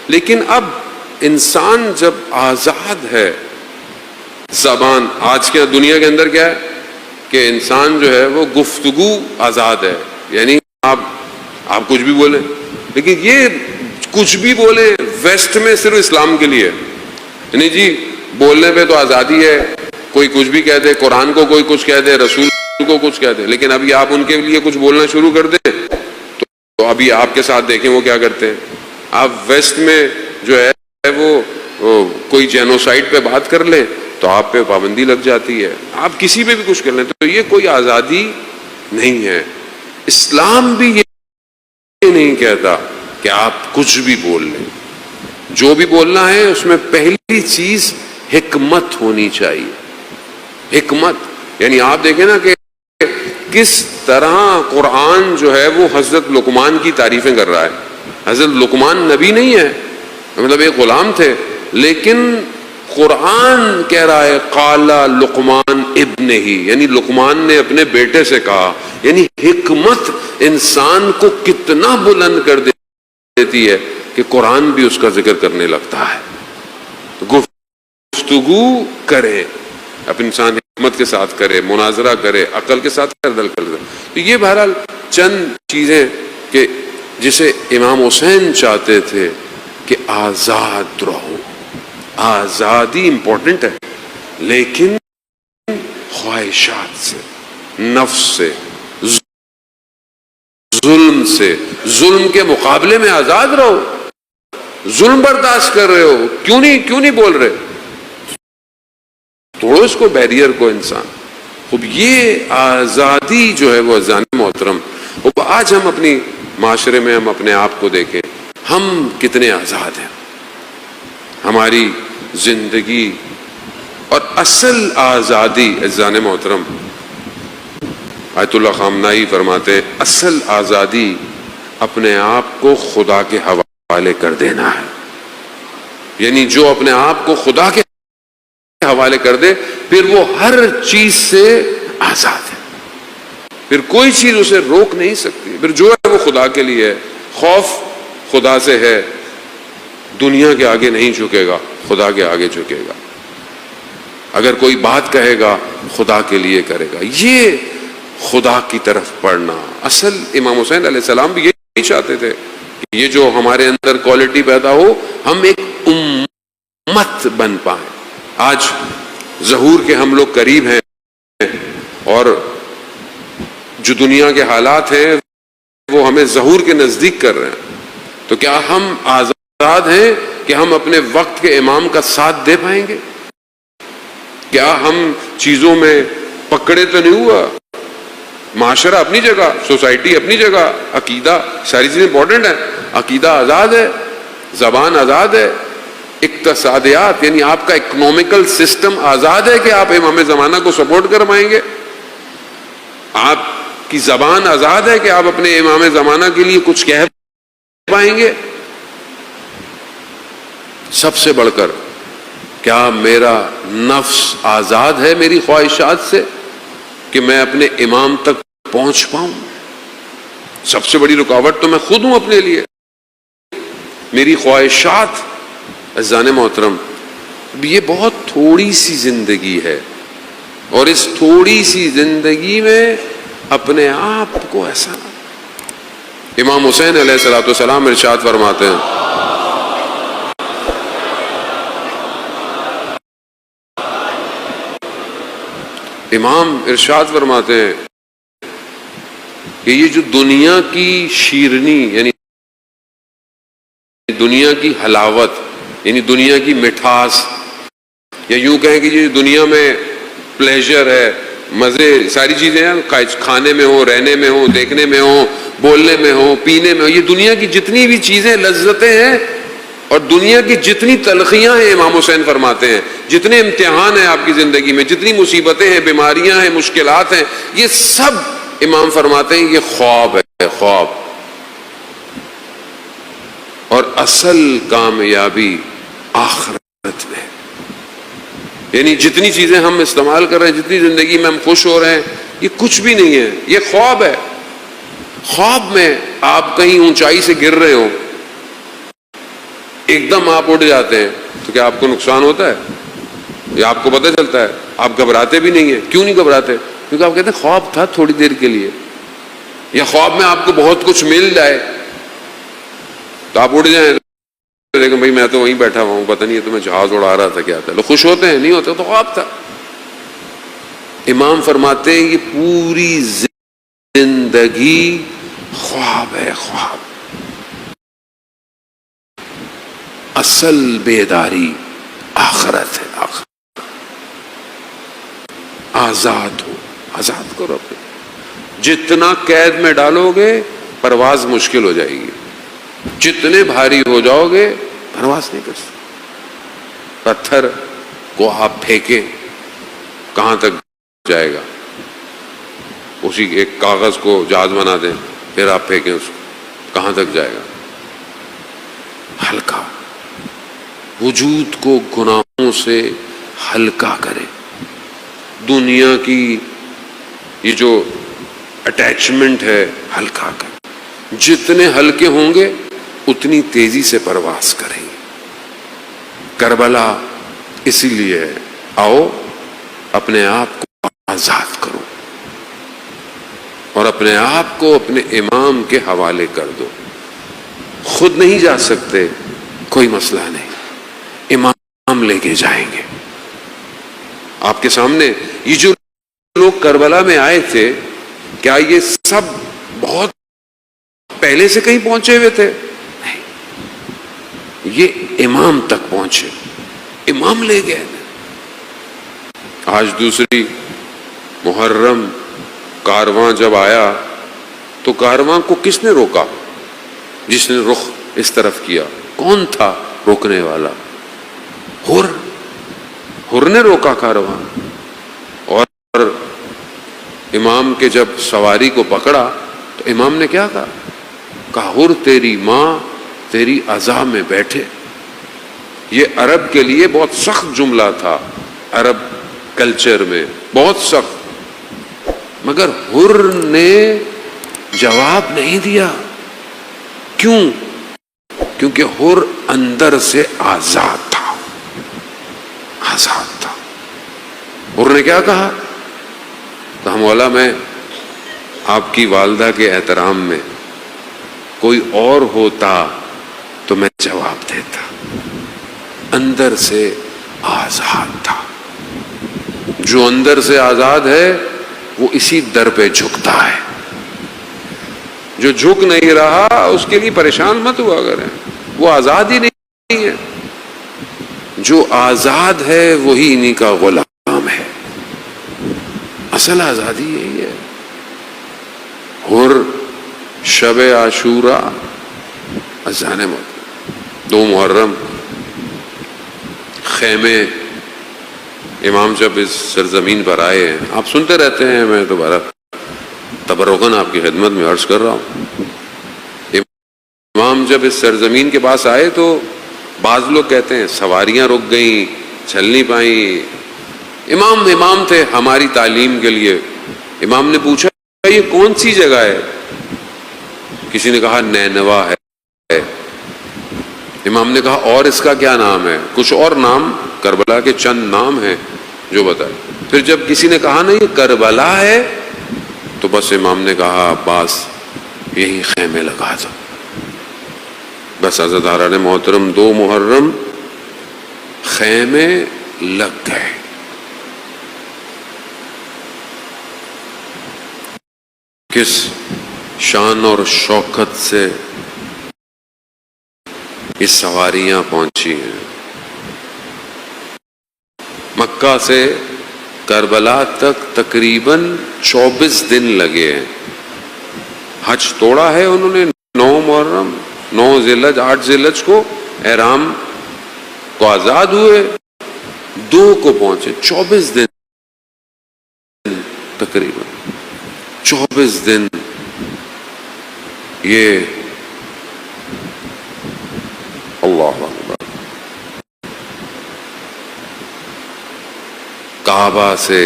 لیکن اب انسان جب آزاد ہے، زبان آج کے دنیا کے اندر کیا ہے کہ انسان جو ہے وہ گفتگو آزاد ہے. یعنی آپ کچھ بھی بولیں، لیکن یہ کچھ بھی بولیں ویسٹ میں صرف اسلام کے لیے. یعنی جی بولنے پہ تو آزادی ہے، کوئی کچھ بھی کہہ دے، قرآن کو کوئی کچھ کہہ دے، رسول کو کچھ کہہ دے. لیکن ابھی آپ ان کے لیے کچھ بولنا شروع کر دیں تو ابھی آپ کے ساتھ دیکھیں وہ کیا کرتے ہیں. آپ ویسٹ میں جو ہے وہ کوئی جینوسائڈ پہ بات کر لیں تو آپ پہ پابندی لگ جاتی ہے. آپ کسی پہ بھی کچھ کر لیں تو یہ کوئی آزادی نہیں ہے. اسلام بھی یہ نہیں کہتا کہ آپ کچھ بھی بول لیں. جو بھی بولنا ہے اس میں پہلی چیز حکمت ہونی چاہیے. حکمت یعنی آپ دیکھیں نا کہ کس طرح قرآن جو ہے وہ حضرت لقمان کی تعریفیں کر رہا ہے. حضرت لقمان نبی نہیں ہے، مطلب ایک غلام تھے، لیکن قرآن کہہ رہا ہے قال لقمان ابن ہی، یعنی لقمان نے اپنے بیٹے سے کہا. یعنی حکمت انسان کو کتنا بلند کر دیتی ہے کہ قرآن بھی اس کا ذکر کرنے لگتا ہے. گفتگو کرے، اب انسان حکمت کے ساتھ کرے، مناظرہ کرے، عقل کے ساتھ دل کر دے. تو یہ بہرحال چند چیزیں کہ جسے امام حسین چاہتے تھے کہ آزاد رہو. آزادی امپورٹنٹ ہے، لیکن خواہشات سے، نفس سے، ظلم سے، ظلم کے مقابلے میں آزاد رہو. ظلم برداشت کر رہے ہو، کیوں نہیں بول رہے؟ توڑو اس کو، بیریئر کو. انسان خب یہ آزادی جو ہے وہ عزیزان محترم، آج ہم اپنی معاشرے میں ہم اپنے آپ کو دیکھیں، ہم کتنے آزاد ہیں. ہماری زندگی اور اصل آزادی عزیزان محترم، آیت اللہ خامنائی فرماتے اصل آزادی اپنے آپ کو خدا کے حوالے کر دینا ہے. یعنی جو اپنے آپ کو خدا کے حوالے کر دے پھر وہ ہر چیز سے آزاد ہے. پھر کوئی چیز اسے روک نہیں سکتی. پھر جو ہے وہ خدا کے لیے ہے. خوف خدا سے ہے، دنیا کے آگے نہیں جھکے گا، خدا کے آگے جھکے گا. اگر کوئی بات کہے گا خدا کے لیے کرے گا. یہ خدا کی طرف پڑھنا. اصل امام حسین علیہ السلام بھی یہی چاہتے تھے کہ یہ جو ہمارے اندر کوالٹی پیدا ہو، ہم ایک امت بن پائیں. آج ظہور کے ہم لوگ قریب ہیں اور جو دنیا کے حالات ہیں وہ ہمیں ظہور کے نزدیک کر رہے ہیں. تو کیا ہم آزاد ہیں کہ ہم اپنے وقت کے امام کا ساتھ دے پائیں گے؟ کیا ہم چیزوں میں پکڑے تو نہیں ہوا معاشرہ اپنی جگہ، سوسائٹی اپنی جگہ، عقیدہ، ساری چیزیں امپورٹنٹ ہیں. عقیدہ آزاد ہے، زبان آزاد ہے، اقتصادیات یعنی آپ کا اکنومیکل سسٹم آزاد ہے کہ آپ امام زمانہ کو سپورٹ کروائیں گے. آپ کی زبان آزاد ہے کہ آپ اپنے امام زمانہ کے لیے کچھ کہہ پائیں گے. سب سے بڑھ کر کیا میرا نفس آزاد ہے میری خواہشات سے کہ میں اپنے امام تک پہنچ پاؤں؟ سب سے بڑی رکاوٹ تو میں خود ہوں اپنے لیے، میری خواہشات. عزیزان محترم، یہ بہت تھوڑی سی زندگی ہے، اور اس تھوڑی سی زندگی میں اپنے آپ کو ایسا. امام حسین علیہ الصلوۃ والسلام ارشاد فرماتے ہیں، امام ارشاد فرماتے ہیں کہ یہ جو دنیا کی شیرنی یعنی دنیا کی حلاوت یعنی دنیا کی مٹھاس، یا یوں کہیں کہ یہ دنیا میں پلیجر ہے، مزے، ساری چیزیں ہیں، کھانے میں ہوں، رہنے میں ہوں، دیکھنے میں ہوں، بولنے میں ہوں، پینے میں ہوں، یہ دنیا کی جتنی بھی چیزیں لذتیں ہیں اور دنیا کی جتنی تلخیاں ہیں، امام حسین فرماتے ہیں جتنے امتحان ہیں آپ کی زندگی میں، جتنی مصیبتیں ہیں، بیماریاں ہیں، مشکلات ہیں، یہ سب امام فرماتے ہیں یہ خواب ہے، خواب. اور اصل کامیابی آخرت میں، یعنی جتنی چیزیں ہم استعمال کر رہے ہیں، جتنی زندگی میں ہم خوش ہو رہے ہیں، یہ کچھ بھی نہیں ہے، یہ خواب ہے. خواب میں آپ کہیں اونچائی سے گر رہے ہو، ایک دم آپ اٹھ جاتے ہیں تو کیا آپ کو نقصان ہوتا ہے؟ یا آپ کو پتہ چلتا ہے؟ آپ گھبراتے بھی نہیں ہیں. کیوں نہیں گھبراتے؟ کیونکہ آپ کہتے ہیں خواب تھا تھوڑی دیر کے لیے. یا خواب میں آپ کو بہت کچھ مل جائے تو آپ اٹھ جائیں، لیکن بھائی میں تو وہیں بیٹھا ہوا ہوں، پتہ نہیں ہے تو میں جہاز اڑا رہا تھا، کیا تھا. لوگ خوش ہوتے ہیں، نہیں ہوتے تو خواب تھا. امام فرماتے ہیں یہ پوری زندگی خواب ہے، خواب. اصل بیداری آخرت ہے، آخرت. آزاد ہو، آزاد کرو اپنے. جتنا قید میں ڈالو گے پرواز مشکل ہو جائے گی، جتنے بھاری ہو جاؤ گے پرواز نہیں کر سکتے. پتھر کو آپ پھینکیں کہاں تک جائے گا؟ اسی ایک کاغذ کو جہاز بنا دیں، پھر آپ پھینکیں اس کو، کہاں تک جائے گا؟ ہلکا. وجود کو گناہوں سے ہلکا کرے. دنیا کی یہ جو اٹیچمنٹ ہے ہلکا کرے. جتنے ہلکے ہوں گے اتنی تیزی سے پرواز کریں گے. کربلا اسی لیے ہے. آؤ اپنے آپ کو آزاد کرو اور اپنے آپ کو اپنے امام کے حوالے کر دو. خود نہیں جا سکتے، کوئی مسئلہ نہیں، امام لے کے جائیں گے. آپ کے سامنے یہ جو لوگ کربلا میں آئے تھے، کیا یہ سب بہت پہلے سے کہیں پہنچے ہوئے تھے؟ نہیں، یہ امام تک پہنچے، امام لے گئے. آج دوسری محرم کارواں جب آیا تو کارواں کو کس نے روکا؟ جس نے رخ اس طرف کیا کون تھا روکنے والا؟ حر نے روکا کارواں. اور امام کے جب سواری کو پکڑا تو امام نے کیا کہا؟ حر تیری ماں تیری عزا میں بیٹھے. یہ عرب کے لیے بہت سخت جملہ تھا، عرب کلچر میں بہت سخت. مگر حر نے جواب نہیں دیا. کیوں؟ کیونکہ حر اندر سے آزاد تھا، آزاد تھا. حر نے کیا کہا؟ کہا مولا میں آپ کی والدہ کے احترام میں کوئی اور ہوتا تو میں جواب دیتا. اندر سے آزاد تھا. جو اندر سے آزاد ہے وہ اسی در پہ جھکتا ہے. جو جھک نہیں رہا اس کے لیے پریشان مت ہوا کریں، وہ آزاد ہی نہیں ہے. جو آزاد ہے وہی انہی کا غلام ہے. اصل آزادی یہی ہے. ہر شب عاشورہ اذان محرم 2 محرم خیمے امام جب اس سرزمین پر آئے ہیں، آپ سنتے رہتے ہیں، میں دوبارہ تبرکاً آپ کی خدمت میں عرض کر رہا ہوں، امام جب اس سرزمین کے پاس آئے تو بعض لوگ کہتے ہیں سواریاں رک گئیں، چل نہیں پائیں۔ امام تھے ہماری تعلیم کے لیے۔ امام نے پوچھا یہ کون سی جگہ ہے؟ کسی نے کہا نینوا ہے۔ امام نے کہا اور اس کا کیا نام ہے؟ کچھ اور نام، کربلا کے چند نام ہیں جو بتائے۔ پھر جب کسی نے کہا نا یہ کربلا ہے تو بس امام نے کہا عباس یہی خیمے لگا دو۔ بس عزیزان محترم 2 محرم خیمے لگ گئے۔ کس شان اور شوکت سے یہ سواریاں پہنچی ہیں۔ مکہ سے کربلا تک تقریباً 24 دن لگے ہیں۔ حج توڑا ہے انہوں نے 9 محرم، 9 ذی الحج، 8 ذی الحج کو احرام کو آزاد ہوئے، 2 کو پہنچے، 24 دن تقریباً 24 دن یہ اللہ اکبر۔ کعبہ سے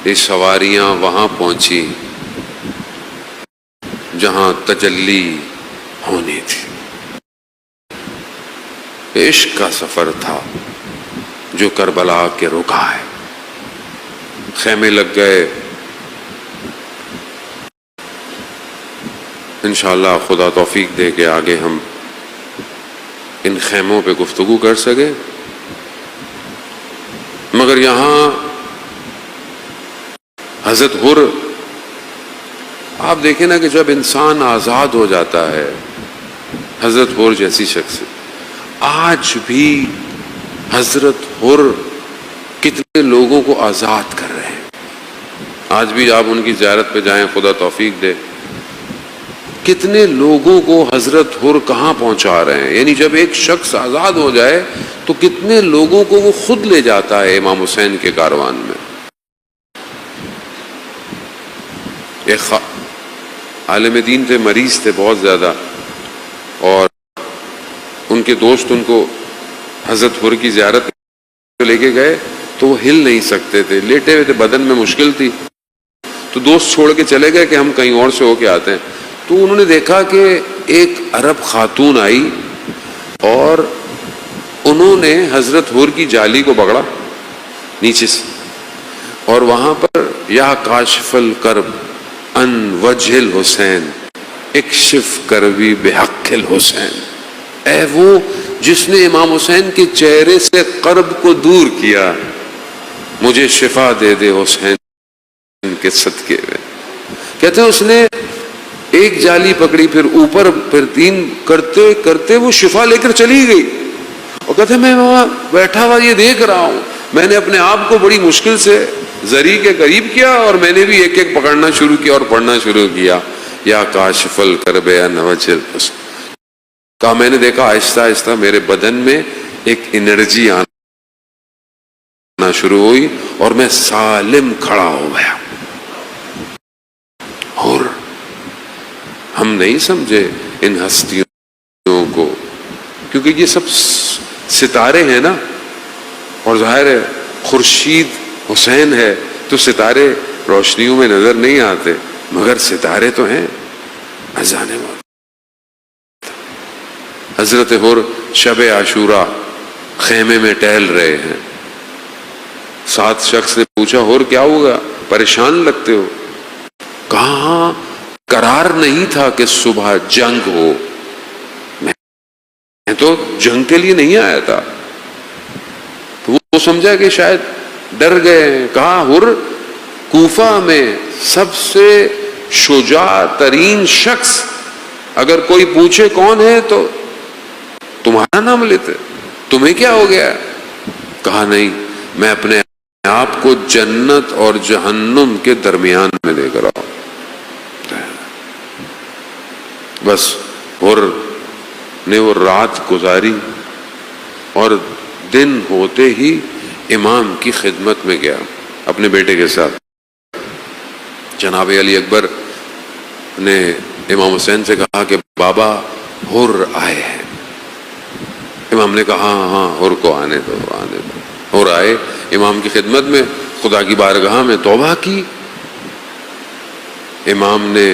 یہ سواریاں وہاں پہنچی جہاں تجلی ہونی تھی۔ عشق کا سفر تھا جو کربلا کے رکا ہے۔ خیمے لگ گئے۔ انشاءاللہ خدا توفیق دے کہ آگے ہم ان خیموں پہ گفتگو کر سکے، مگر یہاں حضرت حر، آپ دیکھیں نا کہ جب انسان آزاد ہو جاتا ہے، حضرت حر جیسی شخص، آج بھی حضرت حر کتنے لوگوں کو آزاد کر رہے ہیں۔ آج بھی آپ ان کی زیارت پہ جائیں، خدا توفیق دے، کتنے لوگوں کو حضرت حر کہاں پہنچا رہے ہیں۔ یعنی جب ایک شخص آزاد ہو جائے تو کتنے لوگوں کو وہ خود لے جاتا ہے امام حسین کے کاروان میں۔ ایک عالم دین تھے، مریض تھے بہت زیادہ، اور ان کے دوست ان کو حضرت حر کی زیارت لے کے گئے تو وہ ہل نہیں سکتے تھے، لیٹے ہوئے تھے، بدن میں مشکل تھی، تو دوست چھوڑ کے چلے گئے کہ ہم کہیں اور سے ہو کے آتے ہیں۔ تو انہوں نے دیکھا کہ ایک عرب خاتون آئی اور انہوں نے حضرت حر کی جالی کو پکڑا نیچے سے، اور وہاں پر یا کاشف الکرب ان وجہ الحسین اکشف کربی بحق الحسین، اے وہ جس نے امام حسین کے چہرے سے کرب کو دور کیا، مجھے شفا دے دے حسین کے صدقے میں۔ کہتے ہیں اس نے ایک جالی پکڑی، پھر اوپر، پھر 3 کرتے کرتے وہ شفا لے کر چلی گئی، اور کہتے ہیں میں وہاں بیٹھا ہوا یہ دیکھ رہا ہوں، میں نے اپنے آپ کو بڑی مشکل سے زری کے قریب کیا اور میں نے بھی ایک ایک پکڑنا شروع کیا اور پڑھنا شروع کیا، یا کاشف الکرب ان وجہ الحسین۔ کہا میں نے دیکھا آہستہ آہستہ میرے بدن میں ایک انرجی آنا شروع ہوئی اور میں سالم کھڑا ہو گیا۔ اور ہم نہیں سمجھے ان ہستیوں کو، کیونکہ یہ سب ستارے ہیں نا، اور ظاہر ہے خورشید حسین ہے تو ستارے روشنیوں میں نظر نہیں آتے، مگر ستارے تو ہیں اذان موت۔ حضرت حر شب عاشورہ خیمے میں ٹہل رہے ہیں۔ 7 شخص نے پوچھا حر کیا ہوگا، پریشان لگتے ہو؟ کہاں قرار نہیں تھا کہ صبح جنگ ہو، میں تو جنگ کے لیے نہیں آیا تھا۔ تو وہ سمجھا کہ شاید ڈر گئے۔ کہا حر کوفہ میں سب سے شجاع ترین شخص اگر کوئی پوچھے کون ہے تو تمہارا نام لیتے، تمہیں کیا ہو گیا؟ کہا نہیں، میں اپنے آپ کو جنت اور جہنم کے درمیان میں دیکھ رہا ہوں۔ بس حر نے وہ رات گزاری اور دن ہوتے ہی امام کی خدمت میں گیا اپنے بیٹے کے ساتھ. جناب علی اکبر نے امام حسین سے کہا کہ بابا حر آئے ہیں. امام نے کہا ہاں حر کو آنے دو آنے دو. حر آئے امام کی خدمت میں, خدا کی بارگاہ میں توبہ کی. امام نے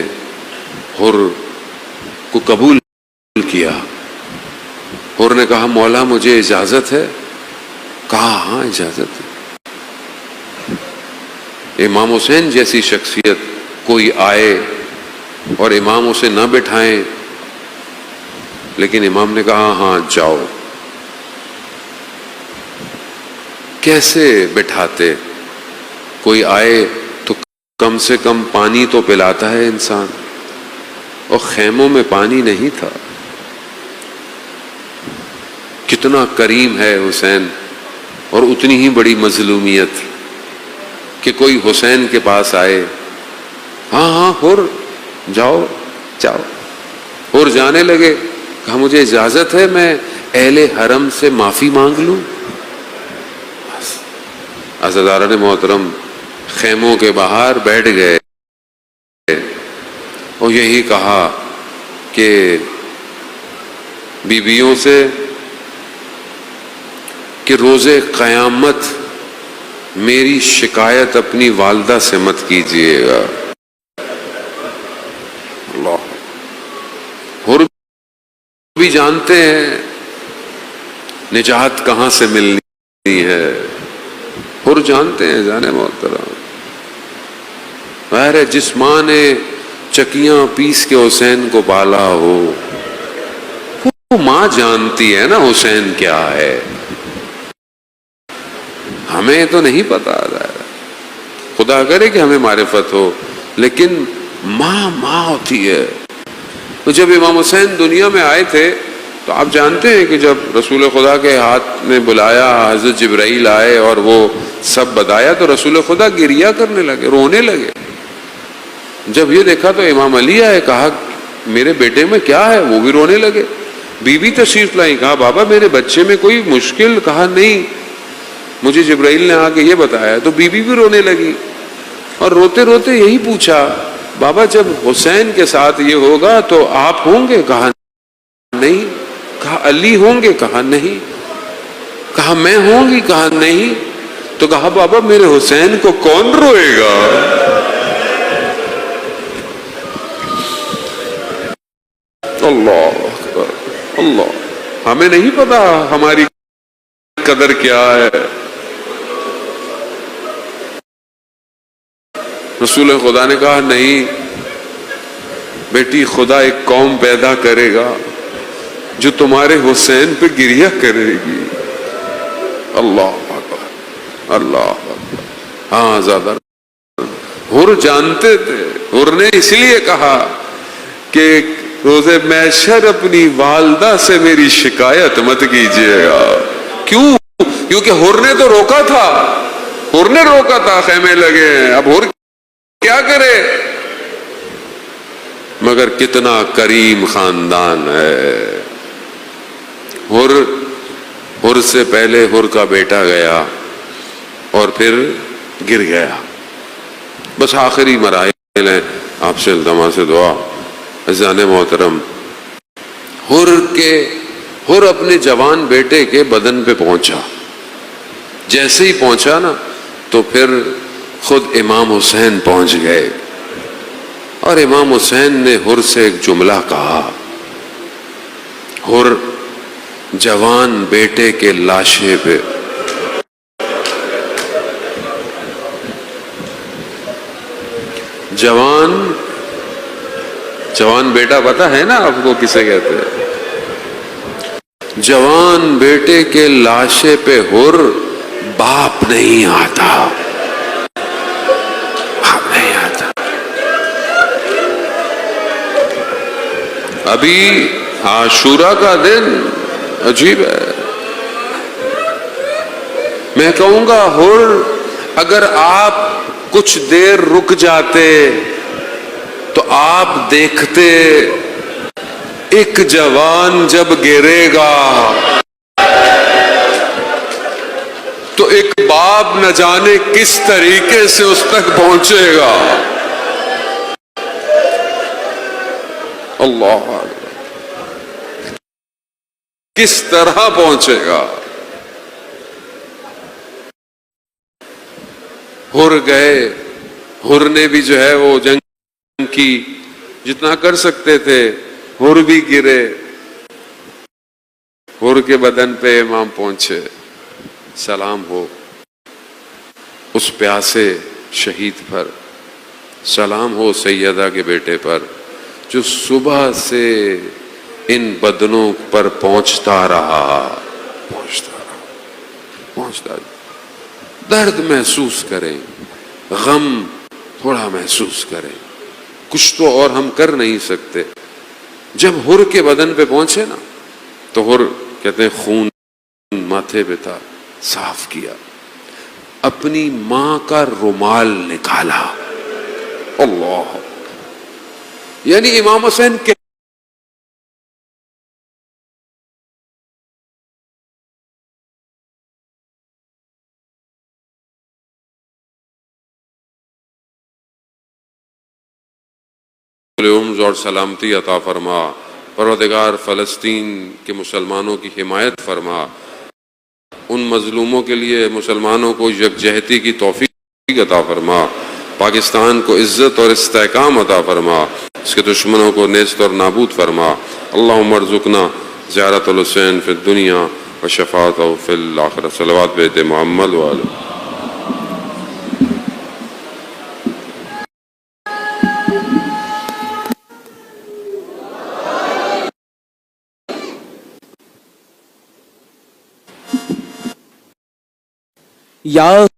حر کو قبول کیا. حر نے کہا مولا مجھے اجازت ہے؟ کہا ہاں اجازت ہے. امام حسین جیسی شخصیت کوئی آئے اور امام اسے نہ بٹھائیں, لیکن امام نے کہا ہاں جاؤ. کیسے بٹھاتے؟ کوئی آئے تو کم سے کم پانی تو پلاتا ہے انسان, اور خیموں میں پانی نہیں تھا. کتنا کریم ہے حسین, اور اتنی ہی بڑی مظلومیت کہ کوئی حسین کے پاس آئے, ہاں ہاں حر جاؤ جاؤ. حر جانے لگے, کہا مجھے اجازت ہے میں اہل حرم سے معافی مانگ لوں؟ عزیزان محترم خیموں کے باہر بیٹھ گئے اور یہی کہا کہ بیویوں سے کہ روز قیامت میری شکایت اپنی والدہ سے مت کیجیے گا. اللہ حر بھی جانتے ہیں نجات کہاں سے ملنی ہے. حر جانتے ہیں جانے محترم. ظاہر ہے جس ماں نے چکیاں پیس کے حسین کو پالا ہو, وہ ماں جانتی ہے نا حسین کیا ہے. ہمیں تو نہیں پتا, خدا کرے کہ ہمیں معرفت ہو, لیکن ماں ماں ہوتی ہے. تو جب امام حسین دنیا میں آئے تھے تو آپ جانتے ہیں کہ جب رسول خدا کے ہاتھ میں بلایا, حضرت جبرائیل آئے اور وہ سب بتایا, تو رسول خدا گریہ کرنے لگے, رونے لگے. جب یہ دیکھا تو امام علی آئے, کہا میرے بیٹے میں کیا ہے؟ وہ بھی رونے لگے. بیوی تشریف لائی, کہا بابا میرے بچے میں کوئی مشکل؟ کہا نہیں, مجھے جبرائیل نے آ کے یہ بتایا. تو بیوی بھی رونے لگی اور روتے روتے یہی پوچھا, بابا جب حسین کے ساتھ یہ ہوگا تو آپ ہوں گے؟ کہا نہیں. کہا علی ہوں گے؟ کہا نہیں. کہا میں ہوں گی؟ کہا نہیں. تو کہا بابا میرے حسین کو کون روئے گا؟ اللہ اکبر اللہ. ہمیں نہیں پتا ہماری قدر کیا ہے. رسول خدا نے کہا نہیں بیٹی, خدا ایک قوم پیدا کرے گا جو تمہارے حسین پہ گریہ کرے گی. اللہ اکبر اللہ اکبر. ہاں زیادہ حر جانتے تھے. حر نے اس لیے کہا کہ روز محشر اپنی والدہ سے میری شکایت مت کیجیے گا. کیوں؟ کیونکہ حر نے تو روکا تھا, حر نے روکا تھا, خیمے لگے ہیں. اب حر کیا کرے؟ مگر کتنا کریم خاندان ہے. حر سے پہلے حر کا بیٹا گیا اور پھر گر گیا. بس آخری مراحل ہیں. آپ سے التماس سے دعا. عزیزان محترم, حر اپنے جوان بیٹے کے بدن پہ پہنچا. جیسے ہی پہنچا نا تو پھر خود امام حسین پہنچ گئے, اور امام حسین نے حر سے ایک جملہ کہا. حر جوان بیٹے کے لاشے پہ جوان بیٹا پتا ہے نا آپ کو کسے کہتے ہیں؟ جوان بیٹے کے لاشے پہ حر باپ نہیں آتا, باپ نہیں آتا. ابھی عاشورہ کا دن عجیب ہے. میں کہوں گا حر اگر آپ کچھ دیر رک جاتے تو آپ دیکھتے ایک جوان جب گرے گا تو ایک باپ نہ جانے کس طریقے سے اس تک پہنچے گا. اللہ کس طرح پہنچے گا. ہر گئے، ہر نے بھی جو ہے وہ جنگ کی جتنا کر سکتے تھے، ہر بھی گرے. ہر کے بدن پہ امام پہنچے. سلام ہو اس پیاسے شہید پر، سلام ہو سیدہ کے بیٹے پر جو صبح سے ان بدنوں پر پہنچتا رہا. درد محسوس کریں، غم تھوڑا محسوس کریں. کچھ تو اور ہم کر نہیں سکتے. جب ہر کے بدن پہ پہنچے نا تو ہر کہتے ہیں خون ماتھے پہ تھا، صاف کیا، اپنی ماں کا رومال نکالا. اللہ، یعنی امام حسین کے عمر اور سلامتی عطا فرما. پروردگار فلسطین کے مسلمانوں کی حمایت فرما. ان مظلوموں کے لیے مسلمانوں کو یکجہتی کی توفیق عطا فرما. پاکستان کو عزت اور استحکام عطا فرما. اس کے دشمنوں کو نیست اور نابود فرما. اللہم ارزقنا زیارت الحسین فی الدنیا و شفاعتہ فی الآخرہ. صلوات بیت محمد وآلہ. یا